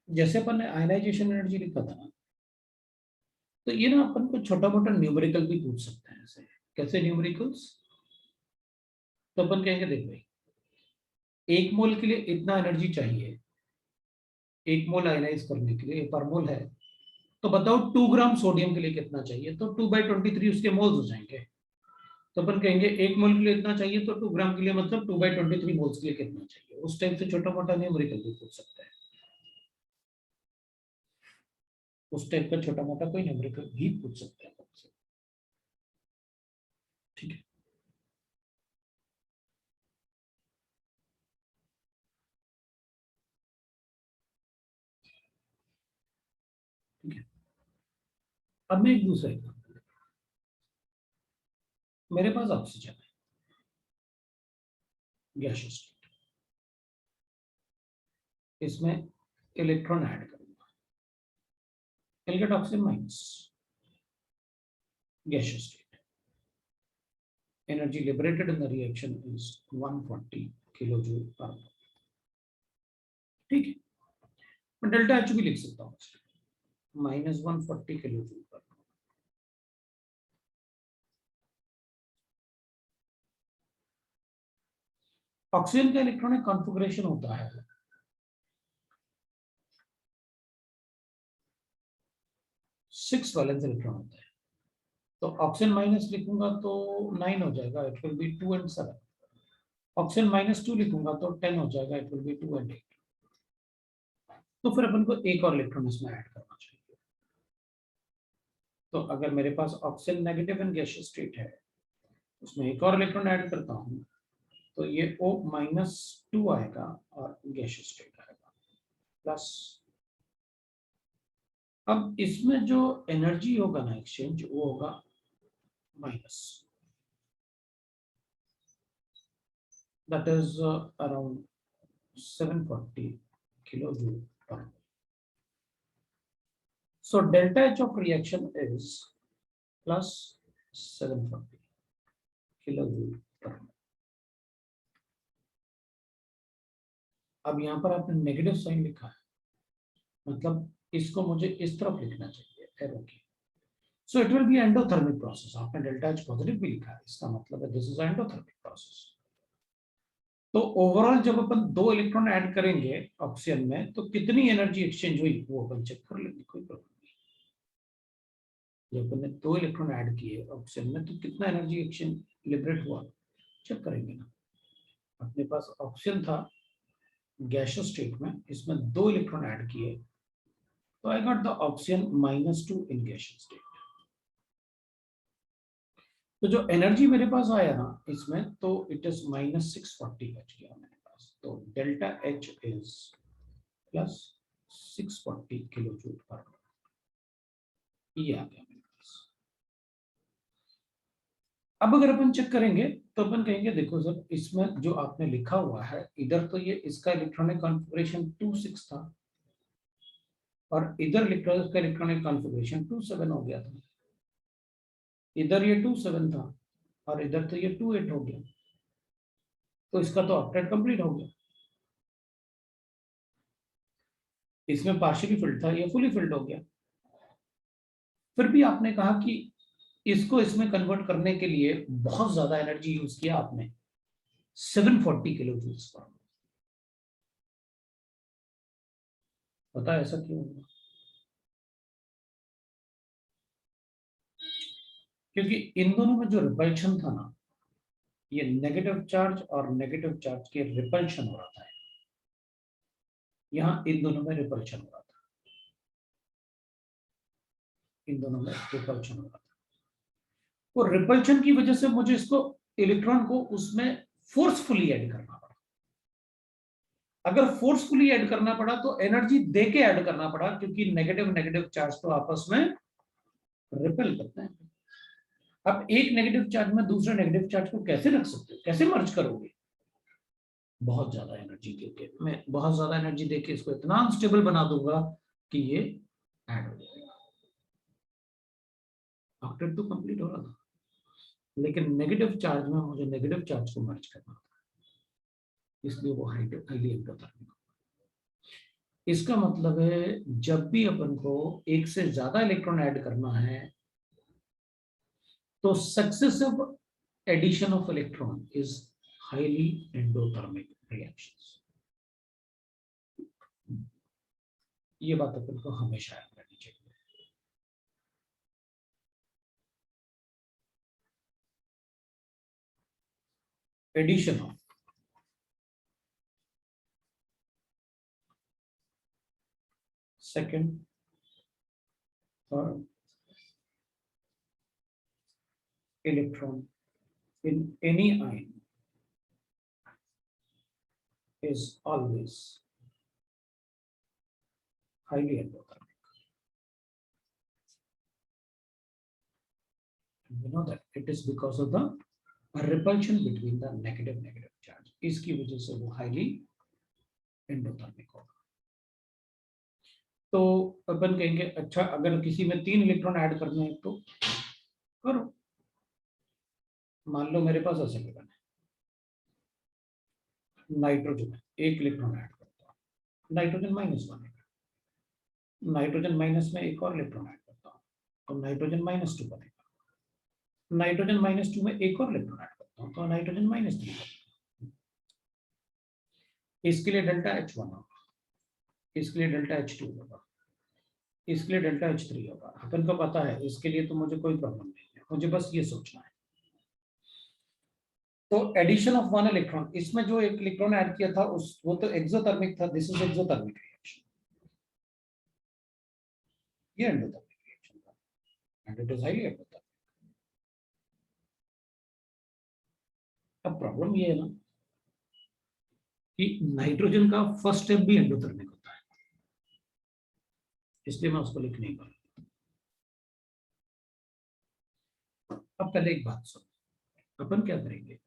जैसे अपन ने आयनाइजेशन एनर्जी लिखा था ना, तो ये ना अपन को छोटा मोटा न्यूमेरिकल भी पूछ सकते हैं ऐसे। कैसे न्यूमेरिकल्स? तो अपन कहेंगे देख भाई, 1 मोल के लिए इतना एनर्जी चाहिए, 1 मोल आयनाइज करने के लिए पर मोल है, तो बताओ 2 ग्राम सोडियम के लिए कितना चाहिए? तो 2/23 उसके मोल्स हो जाएंगे। तो अपन कहेंगे 1 मोल के लिए इतना चाहिए, तो 2 ग्राम के लिए मतलब 2/23 मोल्स के लिए कितना चाहिए? उस टाइप से छोटा मोटा न्यूमेरिकल भी पूछ सकते हैं। उस टाइप का छोटा मोटा कोई न्यूमेरिकल भी पूछ सकते हैं आपसे। ठीक है, ठीक है। अब मैं एक दूसरा एग्जाम्पल, मेरे पास ऑक्सीजन है, गैसियस स्टेट, इसमें इलेक्ट्रॉन ऐड करूंगा, I'll get oxygen minus gaseous state. Energy liberated in the reaction is 140 kilojoule per mole. ठीक है, मैं डेल्टा एच भी लिख सकता हूँ, -140 किलोजूल पर मोल। ऑक्सीजन का इलेक्ट्रॉनिक कॉन्फ़िगरेशन होता है 6 वैलेंस इलेक्ट्रॉन होता है, तो ऑक्सीजन माइनस लिखूंगा तो 9 हो जाएगा, it will B 2 and 7। Oxygen -2 लिखूंगा तो 10 हो जाएगा, इट विल बी 2 and 8। तो फिर अपन को एक और इलेक्ट्रॉन इसमें ऐड करना चाहिए। तो अगर मेरे पास oxygen negative and gaseous state है, उसमें एक और इलेक्ट्रॉन ऐड करता हूँ, तो ये O-2 आएगा और गैसियस स्टेट आएगा प्लस। अब इसमें जो एनर्जी होगा ना एक्सचेंज, वो होगा minus, that is around 740 kilojoule per mole. So delta H of reaction is plus 740 kilojoule per mole. अब यहाँ पर आपने नेगेटिव साइन लिखा है, मतलब इसको मुझे इस तरफ लिखना चाहिए एरो की। So it will B endothermic process. आपने डेल्टा एच पॉजिटिव भी लिखा है, इसका मतलब है दिस इज एंडोथर्मिक प्रोसेस। तो ओवरऑल जब अपन 2 इलेक्ट्रॉन ऐड करेंगे ऑक्सीजन में, तो कितनी एनर्जी एक्सचेंज हुई वो अपन चेक कर लेंगे, कोई प्रॉब्लम नहीं। जब अपन ने 2 इलेक्ट्रॉन ऐड किए ऑक्सीजन में, तो कितना एनर्जी एक्सचेंज लिबरेट हुआ चेक करेंगे ना। अपने पास ऑक्सीजन था गैसियस स्टेट में, इसमें 2 इलेक्ट्रॉन ऐड किए, तो I got the oxygen -2 in gaseous state. तो जो एनर्जी मेरे पास आया ना इसमें, तो इट इज -640 बच गया मेरे पास। तो डेल्टा एच इज +640 किलोजूल पर मोल, ये आ गया मेरे पास। अब अगर अपन चेक करेंगे तो अपन कहेंगे देखो सर, इसमें जो आपने लिखा हुआ है, इधर तो ये इसका इलेक्ट्रॉनिक कॉन्फ़िगरेशन 2,6 था और इधर इसका इलेक्ट्रॉनिक कॉन्फ़िगरेशन 2,7 हो गया था। इधर ये 2,7 था और इधर तो ये 2,8 हो गया, तो इसका तो ऑक्टेट कंप्लीट हो गया। इसमें पार्शियली फिल्ड था, ये फुली फिल्ड हो गया। फिर भी आपने कहा कि इसको इसमें कन्वर्ट करने के लिए बहुत ज्यादा एनर्जी यूज किया आपने, 740 किलो जूल्स पर। पता है ऐसा क्यों हुआ? क्योंकि इन दोनों में जो रिपल्शन था ना, ये नेगेटिव चार्ज और नेगेटिव चार्ज के रिपल्शन हो रहा था, यहाँ इन दोनों में रिपल्शन हो रहा था, इन दोनों में रिपल्शन हो रहा था। वो रिपल्शन की वजह से मुझे इसको इलेक्ट्रॉन को उसमें फोर्सफुली ऐड करना पड़ा। अगर फोर्सफुली ऐड करना पड़ा तो एनर्जी देके ऐड करना पड़ा, क्योंकि नेगेटिव नेगेटिव चार्ज तो आपस में रिपेल करते हैं। अब एक नेगेटिव चार्ज में दूसरे नेगेटिव चार्ज को कैसे रख सकते हो, कैसे मर्ज करोगे? बहुत ज्यादा एनर्जी देके, मैं बहुत ज्यादा एनर्जी देके इसको इतना अनस्टेबल बना दूंगा कि ये ऐड हो जाएगा। ऑक्टेट तो कंप्लीट हो रहा था, लेकिन नेगेटिव चार्ज में मुझे नेगेटिव चार्ज को मर्ज करना था, इसलिए वो हाईली एंडोथर्मिक। इसका मतलब है जब भी अपन को एक से ज्यादा इलेक्ट्रॉन ऐड करना है तो successive addition of electron is highly endothermic reactions. ये बात अपन को हमेशा याद रखनी चाहिए। Addition of second, third electron in any ion is always highly endothermic. And we know that it is because of the repulsion between the negative charge. इसकी वजह से वो highly endothermic होगा। तो अपन कहेंगे अच्छा, अगर किसी में 3 इलेक्ट्रॉन ऐड करने हैं तो करो। मान लो मेरे पास एसिलिकॉन है, नाइट्रोजन है, 1 इलेक्ट्रॉन ऐड करता हूँ, नाइट्रोजन -1 है, नाइट्रोजन माइनस में एक और इलेक्ट्रॉन ऐड करता हूँ तो नाइट्रोजन -2 बनेगा, नाइट्रोजन -2 में एक और इलेक्ट्रॉन ऐड करता हूँ तो नाइट्रोजन -3 बनेगा। इसके लिए डेल्टा H1 होगा, इसके लिए डेल्टा H2 होगा, इसके लिए डेल्टा H3 होगा। अपन को पता है, इसके लिए तो मुझे कोई प्रॉब्लम नहीं है, मुझे बस ये सोचना है। तो एडिशन ऑफ 1 इलेक्ट्रॉन, इसमें जो एक इलेक्ट्रॉन ऐड किया था उस वो तो एक्सोथर्मिक था, दिस इज एक्सोथर्मिक रिएक्शन, ये एंडोथर्मिक रिएक्शन था and it is highly endothermic. अब प्रॉब्लम ये है ना कि नाइट्रोजन का फर्स्ट स्टेप भी एंडोथर्मिक होता है, इसलिए मैं उसको लिख नहीं पा रहा। अब पहले एक बात सुनो, अपन क्या करेंगे,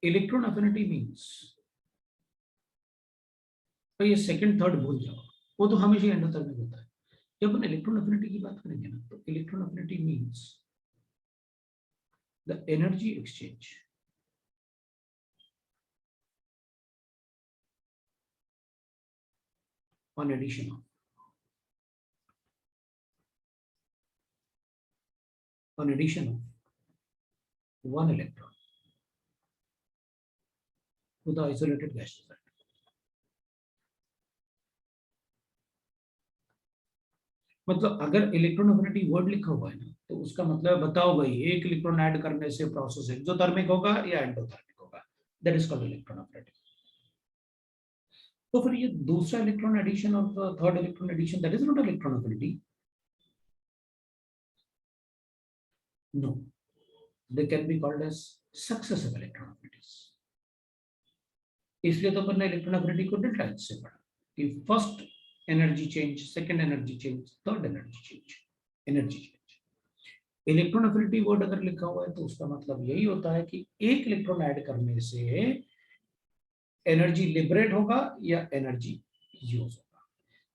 इलेक्ट्रॉन अफिनिटी मींस, तो ये सेकंड थर्ड भूल जाओ, वो तो हमेशा एंडोथर्मिक होता है। जब अपन इलेक्ट्रॉन अफिनिटी की बात करेंगे ना, तो electron affinity means the energy exchange on addition of one electron to the isolated gas state. मतलब अगर इलेक्ट्रॉन अफिनिटी वर्ड लिखा हुआ है ना, तो उसका मतलब बताओ भाई, एक इलेक्ट्रॉन ऐड करने से प्रोसेस एक्सोथर्मिक होगा या एंडोथर्मिक होगा, that is called electron affinity. तो फिर ये दूसरा इलेक्ट्रॉन एडिशन और third electron addition, that is not electron affinity. No, they can be called as successive electron affinities. इसलिए तो अपन ने इलेक्ट्रॉन अफिनिटी को डेल्टा H से पढ़ा कि first energy change, second energy change, third energy change, energy change. Electron affinity word अगर लिखा हुआ है तो उसका मतलब यही होता है कि एक इलेक्ट्रॉन ऐड करने से एनर्जी लिबरेट होगा या एनर्जी यूज होगा।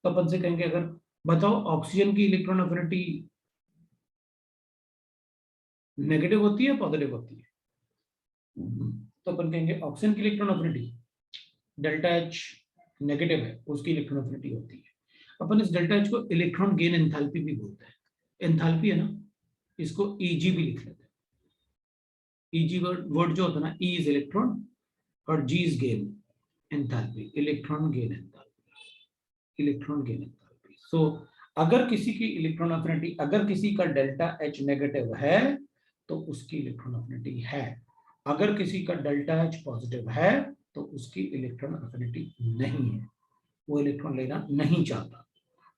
तो अपन से कहेंगे, अगर बताओ ऑक्सीजन की इलेक्ट्रॉन अफिनिटी नेगेटिव होती है पॉजिटिव होती है, तो अपन कहेंगे ऑक्सीजन की electron affinity delta H negative है, उसकी इलेक्ट्रॉन अफिनिटी होती है। अपन इस डेल्टा H को इलेक्ट्रॉन गेन एंथैल्पी भी बोलते हैं। एंथैल्पी है ना, इसको Eg भी लिख लेते हैं। Eg वर्ड जो होता है ना, E इज इलेक्ट्रॉन और G is gain enthalpy, electron gain enthalpy, electron gain enthalpy. So अगर किसी की इलेक्ट्रॉन अफिनिटी, अगर किसी का डेल्टा एच नेगेटिव है तो उसकी इलेक्ट्रॉन अफिनिटी है, अगर किसी का डेल्टा एच पॉजिटिव है तो उसकी इलेक्ट्रॉन अफिनिटी नहीं है, वो इलेक्ट्रॉन लेना नहीं चाहता।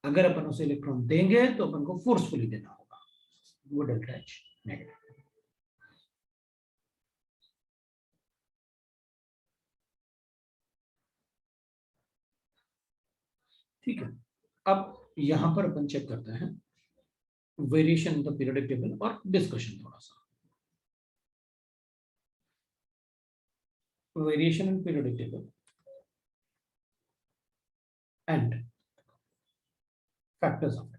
अगर अपन उसे इलेक्ट्रॉन देंगे तो अपन को फोर्सफुली देना होगा, वो डेल्टा एच नेगेटिव। ठीक है, अब यहां पर अपन चेक करते हैं variation in the periodic table और डिस्कशन थोड़ा सा। Variation in periodic table and factors of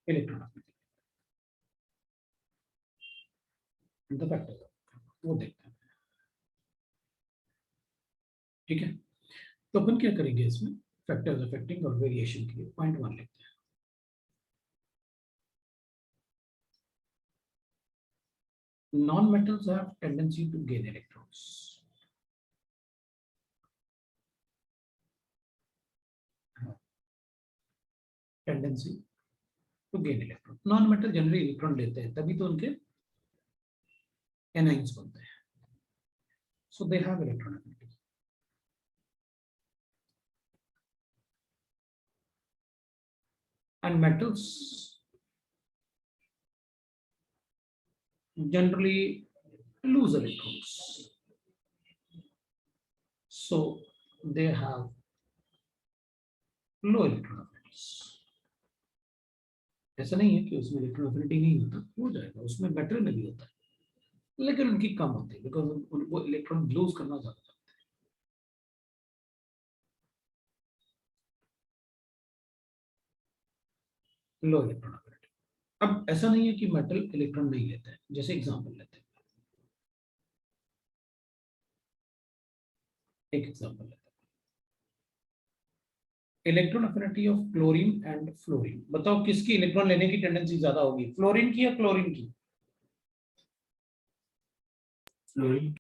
electron the factors, वो देखते हैं। ठीक है, तो अपन क्या करेंगे इसमें, फैक्टर्स अफेक्टिंग और वेरिएशन के लिए पॉइंट 1 लिखते हैं। Non-metals have tendency to gain electrons. Tendency to gain electron. Non-metal generally electron लेते हैं, तभी तो उनके anions बनते हैं. So they have electron affinity. And metals generally lose electrons. So they have low electron affinities. ऐसा नहीं है कि उसमें इलेक्ट्रॉन अफिनिटी नहीं होता, हो जाएगा, उसमें मेटल में भी होता है, लेकिन उनकी कम होती है बिकॉज उनको इलेक्ट्रॉन लूज करना ज्यादा चाहते हैं। Low electron affinity. अब ऐसा नहीं है कि मेटल इलेक्ट्रॉन नहीं लेते हैं, जैसे एग्जांपल लेते हैं, एक एग्जांपल लेते हैं, electron affinity of chlorine and fluorine. बताओ किसकी इलेक्ट्रॉन लेने की टेंडेंसी ज्यादा होगी, फ्लोरीन की या क्लोरीन की? फ्लोरीन।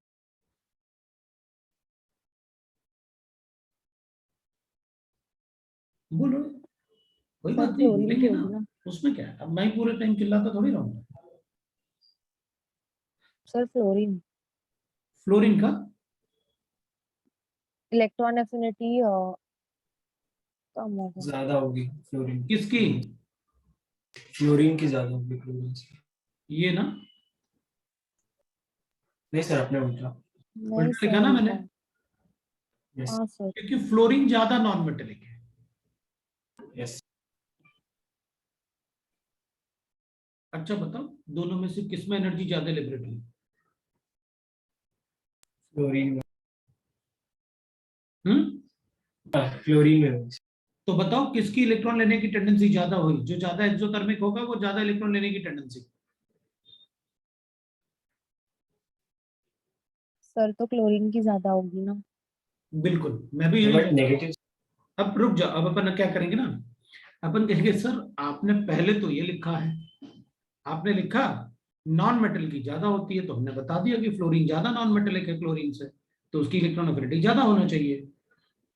बोलो, कोई बात नहीं, लेकिन ना उसमें क्या है, अब मैं पूरे टाइम चिल्लाता थोड़ी रहूंगा। Sir fluorine. फ्लोरीन का इलेक्ट्रॉन एफिनिटी कम होगा। ज्यादा होगी फ्लोरीन। किसकी? फ्लोरीन की ज्यादा होगी क्लोरीन से। ये ना, नहीं सर, आपने उल्टा। नहीं उल्टा लिखा ना मैंने, यस हाँ सर। क्योंकि फ्लोरीन ज्यादा नॉन मेटेलिक है। यस। अच्छा बताओ, दोनों में से किसमें एनर्जी ज्यादा लिबरेट हुई? फ्लोरीन में। फ्लोरीन में। तो बताओ किसकी इलेक्ट्रॉन लेने की टेंडेंसी ज्यादा हुई? जो ज्यादा एक्सोथर्मिक होगा वो ज्यादा इलेक्ट्रॉन लेने की टेंडेंसी। सर तो क्लोरीन की ज्यादा होगी ना। बिल्कुल, मैं भी यही बट कहता हूं। नेगेटिव। अब रुक जाओ, अब अपन क्या करेंगे ना, अपन कहेंगे सर आपने पहले तो ये लिखा है, आपने लिखा नॉन मेटल की ज्यादा होती है, तो हमने बता दिया कि फ्लोरीन ज्यादा नॉन मेटेलिक है क्लोरीन से, तो उसकी इलेक्ट्रॉन अफिनिटी ज्यादा होना चाहिए।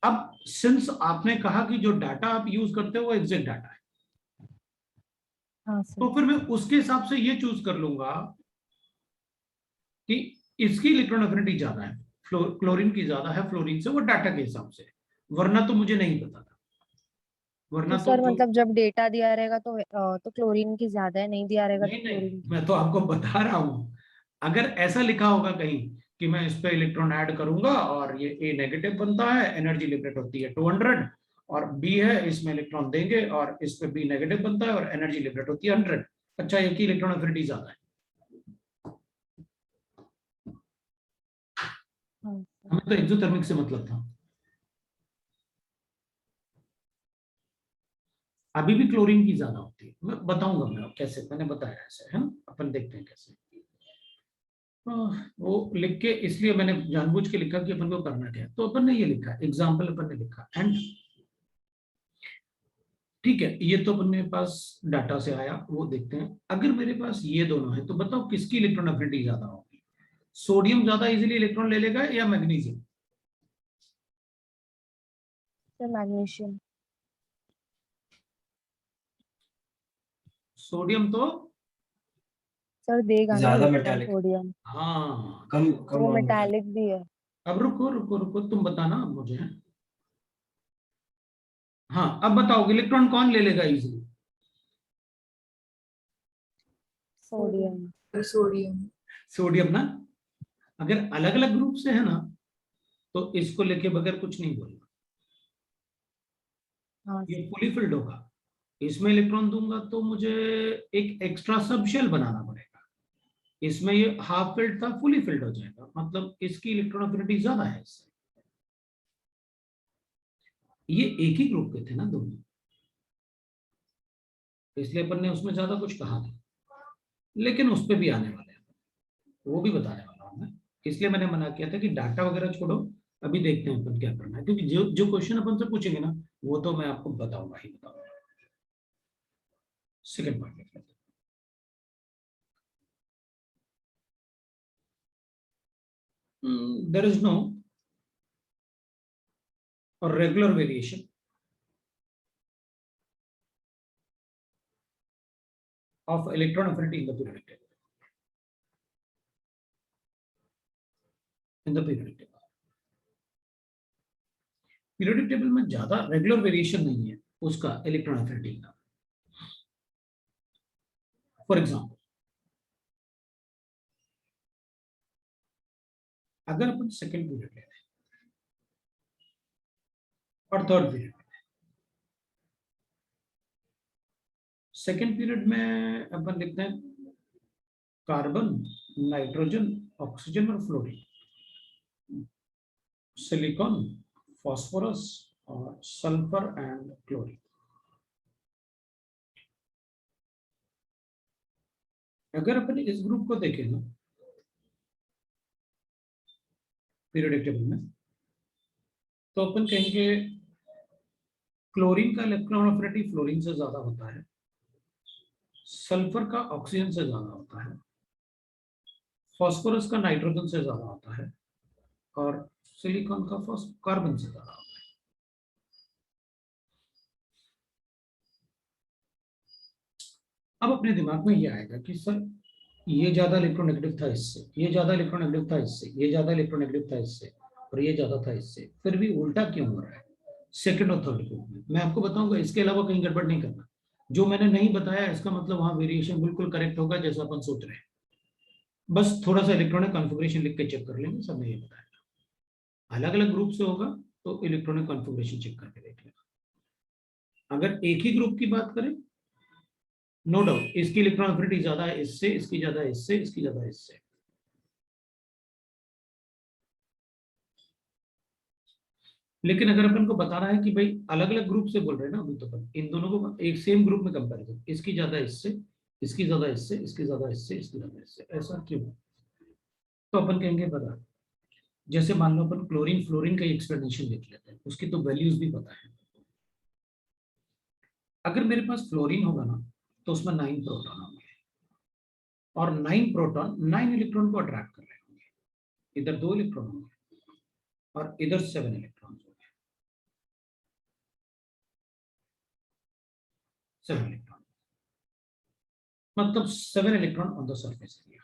अब सिंस आपने कहा कि जो डाटा आप यूज करते हो वो एग्जैक्ट डाटा है, हाँ सर। तो फिर मैं उसके हिसाब से ये चूज कर लूंगा कि इसकी इलेक्ट्रॉन अफिनिटी ज्यादा है, क्लोरीन की ज्यादा है फ्लोरीन से, वो डाटा के हिसाब से, वरना तो मुझे नहीं पता था, वरना तो सर तो मतलब जब डेटा दिया रहेगा तो क्लोरीन की ज्यादा है, नहीं दिया रहेगा तो नहीं नहीं, क्लोरीन की। मैं तो आपको बता रहा हूं, अगर ऐसा लिखा होगा कहीं कि मैं इस पे इलेक्ट्रॉन ऐड करूंगा और ये ए नेगेटिव बनता है, एनर्जी लिबरेट होती है 200, और बी है इसमें इलेक्ट्रॉन देंगे और इस पे बी नेगेटिव बनता है और एनर्जी लिबरेट होती है 100, अच्छा एक ही इलेक्ट्रॉन अफिनिटी ज्यादा है, हाँ सर। हमें तो एक्सोथर्मिक से मतलब था। अभी भी क्लोरीन की ज्यादा होती है, मैं बताऊंगा, मैं कैसे, मैंने बताया ऐसे है ना, अपन देखते हैं कैसे। वो लिख के इसलिए मैंने जानबूझ के लिखा कि अपन को करना क्या है, तो अपन ने ये लिखा एग्जाम्पल, अपन ने लिखा एंड, ठीक है, ये तो अपने पास डाटा से आया, वो देखते हैं। अगर मेरे पास ये दोनों है तो बताओ किसकी इलेक्ट्रॉन अफिनिटी ज्यादा होगी? सोडियम ज्यादा इजीली इलेक्ट्रॉन ले लेगा या मैग्नीशियम? Sir magnesium. सोडियम तो सर देगा ना ज्यादा इलेक्ट्रॉन मेटालिक, सोडियम, हाँ। कम तो कम वो non-metallic। मेटालिक भी है। अब रुको रुको रुको, तुम बताना अब मुझे। हाँ अब बताओ, इलेक्ट्रॉन कौन ले लेगा इजीली? सोडियम। सोडियम। सोडियम ना। अगर अलग अलग ग्रुप से है ना, तो इसको लेके बगैर कुछ नहीं बोलना, हाँ ये सर। फुली फिल्ड होगा। इसमें इलेक्ट्रॉन दूंगा तो मुझे एक एक्स्ट्रा सब शेल बनाना पड़ेगा। इसमें ये हाफ फिल्ड था, फुली फिल्ड हो जाएगा, मतलब इसकी इलेक्ट्रॉन एफिनिटी ज्यादा है इससे। ये एक ही ग्रुप के थे ना दोनों, इसलिए अपन ने उसमें ज्यादा कुछ कहा नहीं, लेकिन उस पर भी आने वाले हैं, वो भी बताने वाला हूं मैं। इसलिए मैंने मना किया था कि डाटा वगैरह छोड़ो, अभी देखते हैं अपन क्या करना है, क्योंकि जो जो क्वेश्चन अपन से पूछेंगे ना, वो तो मैं आपको बताऊंगा ही बताऊंगा। सेकेंड पार्ट देख लेते हैं। There is no or regular variation of electron affinity in the periodic table. Periodic table में ज्यादा रेगुलर वेरिएशन नहीं है उसका इलेक्ट्रॉन एफिनिटी का। फॉर एग्जाम्पल, अगर अपन सेकेंड पीरियड ले रहे हैं और थर्ड पीरियड, सेकेंड पीरियड में अपन लिखते हैं कार्बन, नाइट्रोजन, ऑक्सीजन और फ्लोरीन, सिलिकॉन, फास्फोरस और सल्फर एंड क्लोरीन। अगर अपन इस ग्रुप को देखें ना पीरियोडिक टेबल में, तो अपन कहेंगे क्लोरीन का इलेक्ट्रॉन एफिनिटी फ्लोरीन से ज्यादा होता है, सल्फर का ऑक्सीजन से ज्यादा होता है, फास्फोरस का नाइट्रोजन से ज्यादा होता है और सिलिकॉन का कार्बन से ज्यादा होता है। अब अपने दिमाग में ये आएगा कि सर ये ज्यादा इलेक्ट्रोनेगेटिव था इससे, ये ज्यादा इलेक्ट्रोनेगेटिव था इससे, ये ज्यादा इलेक्ट्रोनेगेटिव था इससे, और ये ज्यादा था इससे, फिर भी उल्टा क्यों हो रहा है सेकंड और थर्ड ग्रुप में? मैं आपको बताऊंगा, इसके अलावा कहीं गड़बड़ नहीं करना। जो मैंने नहीं बताया इसका मतलब वहां वेरिएशन बिल्कुल करेक्ट होगा जैसा अपन सोच रहे हैं। बस थोड़ा सा इलेक्ट्रॉनिक कॉन्फ़िगरेशन लिख के चेक कर लेंगे, सब में ये बताया। अलग अलग ग्रुप से होगा तो इलेक्ट्रॉनिक कॉन्फ़िगरेशन चेक करके देख लेना। अगर एक ही ग्रुप की बात करें, नो डाउट इसकी इलेक्ट्रॉन एफिनिटी ज्यादा है इससे, इसकी ज्यादा है इससे, इसकी ज्यादा है इससे। लेकिन अगर अपन को बताना है कि भाई अलग अलग ग्रुप से बोल रहे हैं ना, अभी तो अपन इन दोनों को एक सेम ग्रुप में कंपैरिजन, इसकी ज्यादा इससे, इसकी ज्यादा इससे, इसकी ज्यादा इससे, इसकी ज्यादा इससे, ऐसा क्यों? तो अपन कहेंगे पता, जैसे मान लो अपन क्लोरीन फ्लोरीन का एक्सप्लेनेशन देख लेते हैं, उसकी तो वैल्यूज भी पता है। अगर मेरे पास फ्लोरीन होगा ना, तो उसमें 9 प्रोटॉन होंगे और 9 प्रोटॉन 9 इलेक्ट्रॉन को अट्रैक्ट कर रहे होंगे। इधर 2 इलेक्ट्रॉन होंगे और इधर 7 इलेक्ट्रॉन होंगे, 7 इलेक्ट्रॉन, मतलब 7 electron on the surface area.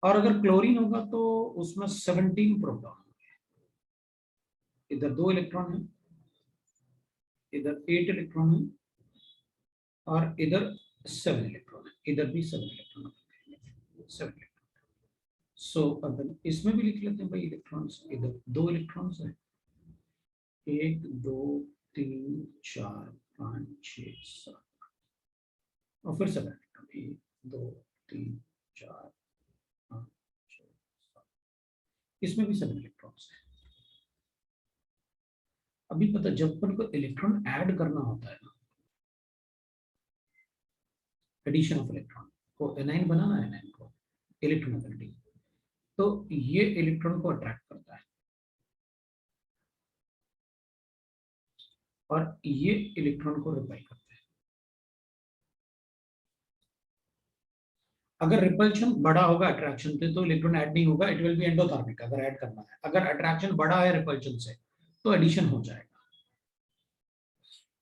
और अगर क्लोरीन होगा तो उसमें 17 प्रोटॉन होंगे, इधर 2 इलेक्ट्रॉन है, इधर 8 इलेक्ट्रॉन है और इधर 7 इलेक्ट्रॉन है, इधर भी 7 इलेक्ट्रॉन है, 7 इलेक्ट्रॉन। सो अपन इसमें भी लिख लेते हैं भाई इलेक्ट्रॉन्स, इधर 2 इलेक्ट्रॉन्स है, 1 2 3 4 5 6 7 और फिर 7 इलेक्ट्रॉन, 1 2 3 4 5 6 7, इसमें भी 7 इलेक्ट्रॉन्स है। अभी पता, जब अपन को इलेक्ट्रॉन ऐड करना होता है ना, एडिशन ऑफ इलेक्ट्रॉन को एनाइन बनाना है, एनाइन को इलेक्ट्रॉन एफिनिटी, तो ये इलेक्ट्रॉन को अट्रैक्ट करता है और ये इलेक्ट्रॉन को रिपेल करता है। अगर रिपल्शन बड़ा होगा अट्रैक्शन से तो इलेक्ट्रॉन ऐड नहीं होगा, इट विल बी एंडोथर्मिक अगर ऐड करना है। अगर अट्रैक्शन बड़ा है रिपल्शन से तो एडिशन हो जाएगा।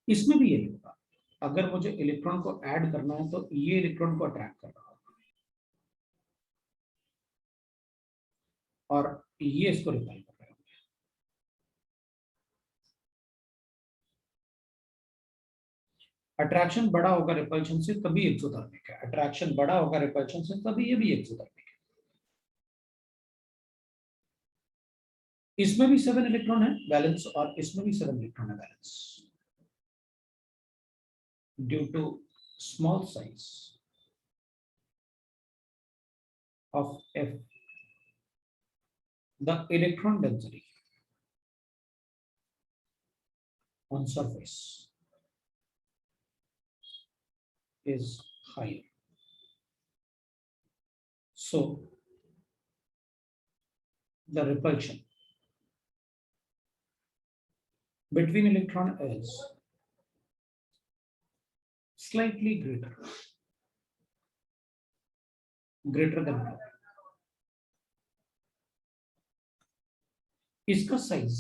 इसमें भी यही होगा, अगर मुझे इलेक्ट्रॉन को ऐड करना है तो ये इलेक्ट्रॉन को अट्रैक्ट कर रहा होगा और ये इसको रिपेल कर रहा होगा। अट्रैक्शन बड़ा होगा रिपल्शन से तभी एक्सोथर्मिक है, अट्रैक्शन बड़ा होगा रिपल्शन से तभी ये भी एक्सोथर्मिक है। इसमें भी 7 इलेक्ट्रॉन है बैलेंस और इसमें भी 7 इलेक्ट्रॉन है balance. Due to small size of F, the electron density on surface is higher. So the repulsion between electron is slightly greater than F. इसका साइज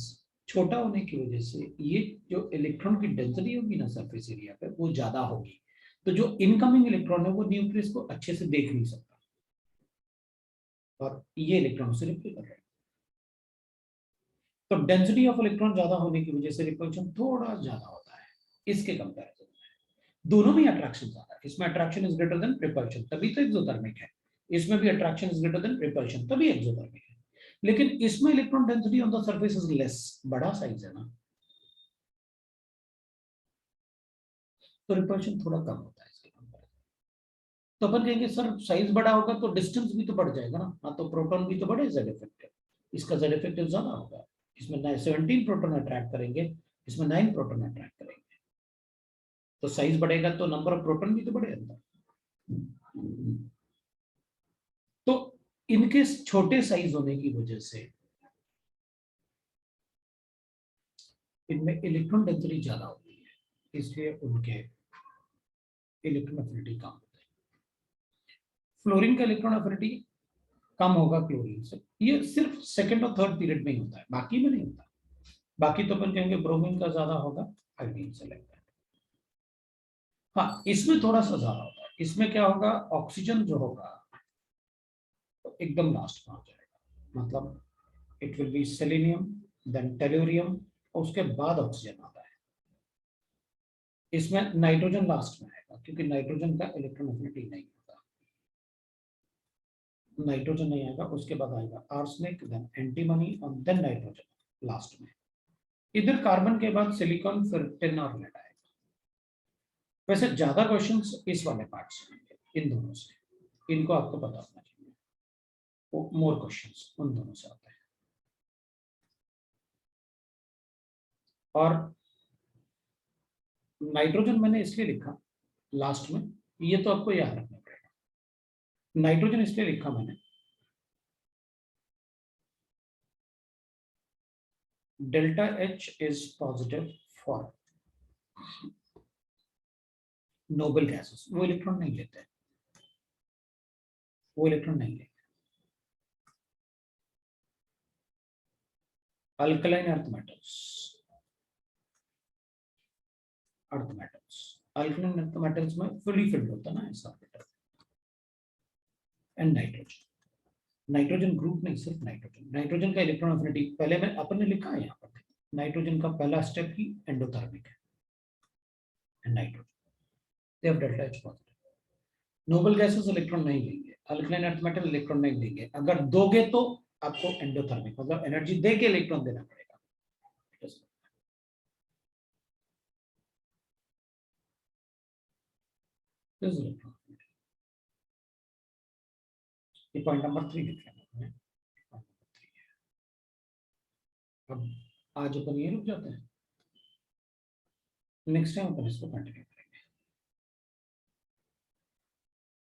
छोटा होने की वजह से ये जो इलेक्ट्रॉन की डेंसिटी होगी ना सरफेस एरिया पे वो ज्यादा होगी, तो जो इनकमिंग इलेक्ट्रॉन है वो न्यूक्लियस को अच्छे से देख नहीं सकता और ये इलेक्ट्रॉन से रिपेल कर रहे हैं। तो डेंसिटी ऑफ इलेक्ट्रॉन ज्यादा होने की वजह से रिपल्शन थोड़ा ज्यादा होता है इसके कंपैरिजन में। दोनों में अट्रैक्शन ज्यादा है, इसमें attraction is greater than repulsion तभी तो एक्सोथर्मिक है, इसमें भी attraction is greater than repulsion तभी एक्सोथर्मिक है। लेकिन इसमें electron density on the surface is less, बड़ा साइज है ना, तो रिपल्शन थोड़ा कम होता है इसके कंपैरिजन। तो अपन कहेंगे सर साइज बड़ा होगा तो डिस्टेंस भी तो बढ़ जाएगा ना, हाँ तो प्रोटॉन भी तो बढ़े जेड इफेक्टिव, इसका जेड इफेक्टिव ज्यादा होगा, इसमें 17 प्रोटॉन अट्रैक्ट करेंगे, इसमें 9 प्रोटॉन अट्रैक्ट करेंगे, तो साइज बढ़ेगा तो नंबर ऑफ प्रोटॉन भी तो बढ़े अंदर। तो इनके छोटे साइज होने की वजह से इनमें इलेक्ट्रॉन डेंसिटी ज्यादा होती है, इसलिए उनके इलेक्ट्रॉन एफिनिटी कम होते हैं। फ्लोरीन का इलेक्ट्रॉन एफिनिटी कम होगा क्लोरीन से, ये सिर्फ सेकंड और थर्ड पीरियड में ही होता है, बाकी में नहीं होता। बाकी तो अपन कहेंगे ब्रोमीन का ज्यादा होगा आयोडीन से लेकर। हाँ इसमें थोड़ा सा ज्यादा होता है, इसमें क्या होगा ऑक्सीजन जो होगा तो एकदम लास्ट में आ जाएगा, मतलब it will be selenium then tellurium और उसके बाद ऑक्सीजन आता है। इसमें नाइट्रोजन लास्ट में आएगा क्योंकि नाइट्रोजन का इलेक्ट्रॉन एफिनिटी नहीं होता, नाइट्रोजन नहीं आएगा, उसके बाद आएगा आर्सेनिक देन एंटीमनी और देन नाइट्रोजन लास्ट में। इधर कार्बन के बाद सिलिकॉन फिर टिन और लेड आएगा। वैसे ज्यादा क्वेश्चंस इस वाले पार्ट से आएंगे, इन दोनों से, इनको आपको पता होना चाहिए, वो मोर क्वेश्चंस उन दोनों से आते हैं। और नाइट्रोजन मैंने इसलिए लिखा लास्ट में, ये तो आपको याद रखना पड़ेगा, नाइट्रोजन इसलिए लिखा मैंने delta H is positive for noble gases, वो इलेक्ट्रॉन नहीं लेते हैं, वो इलेक्ट्रॉन नहीं लेते। Alkaline earth metals alkaline earth metals में फुली फिल्ड होता है ना ऐसा ऑर्बिटल। एंड नाइट्रोजन ग्रुप नहीं, सिर्फ नाइट्रोजन का इलेक्ट्रॉन एफिनिटी पहले में अपन ने लिखा है यहाँ पर, नाइट्रोजन का पहला स्टेप ही एंडोथर्मिक है, and nitrogen they have delta H positive. Noble gases electron नहीं लेंगे, अल्कलाइन अर्थ मेटल इलेक्ट्रॉन नहीं लेंगे, अगर दोगे तो आपको एंडोथर्मिक मतलब एनर्जी दे के इलेक्ट्रॉन देना पड़ेगा। ये पॉइंट नंबर 3 लिख लेना। अब आज अपन ये रुक जाते हैं, नेक्स्ट टाइम अपन इसको कंटिन्यू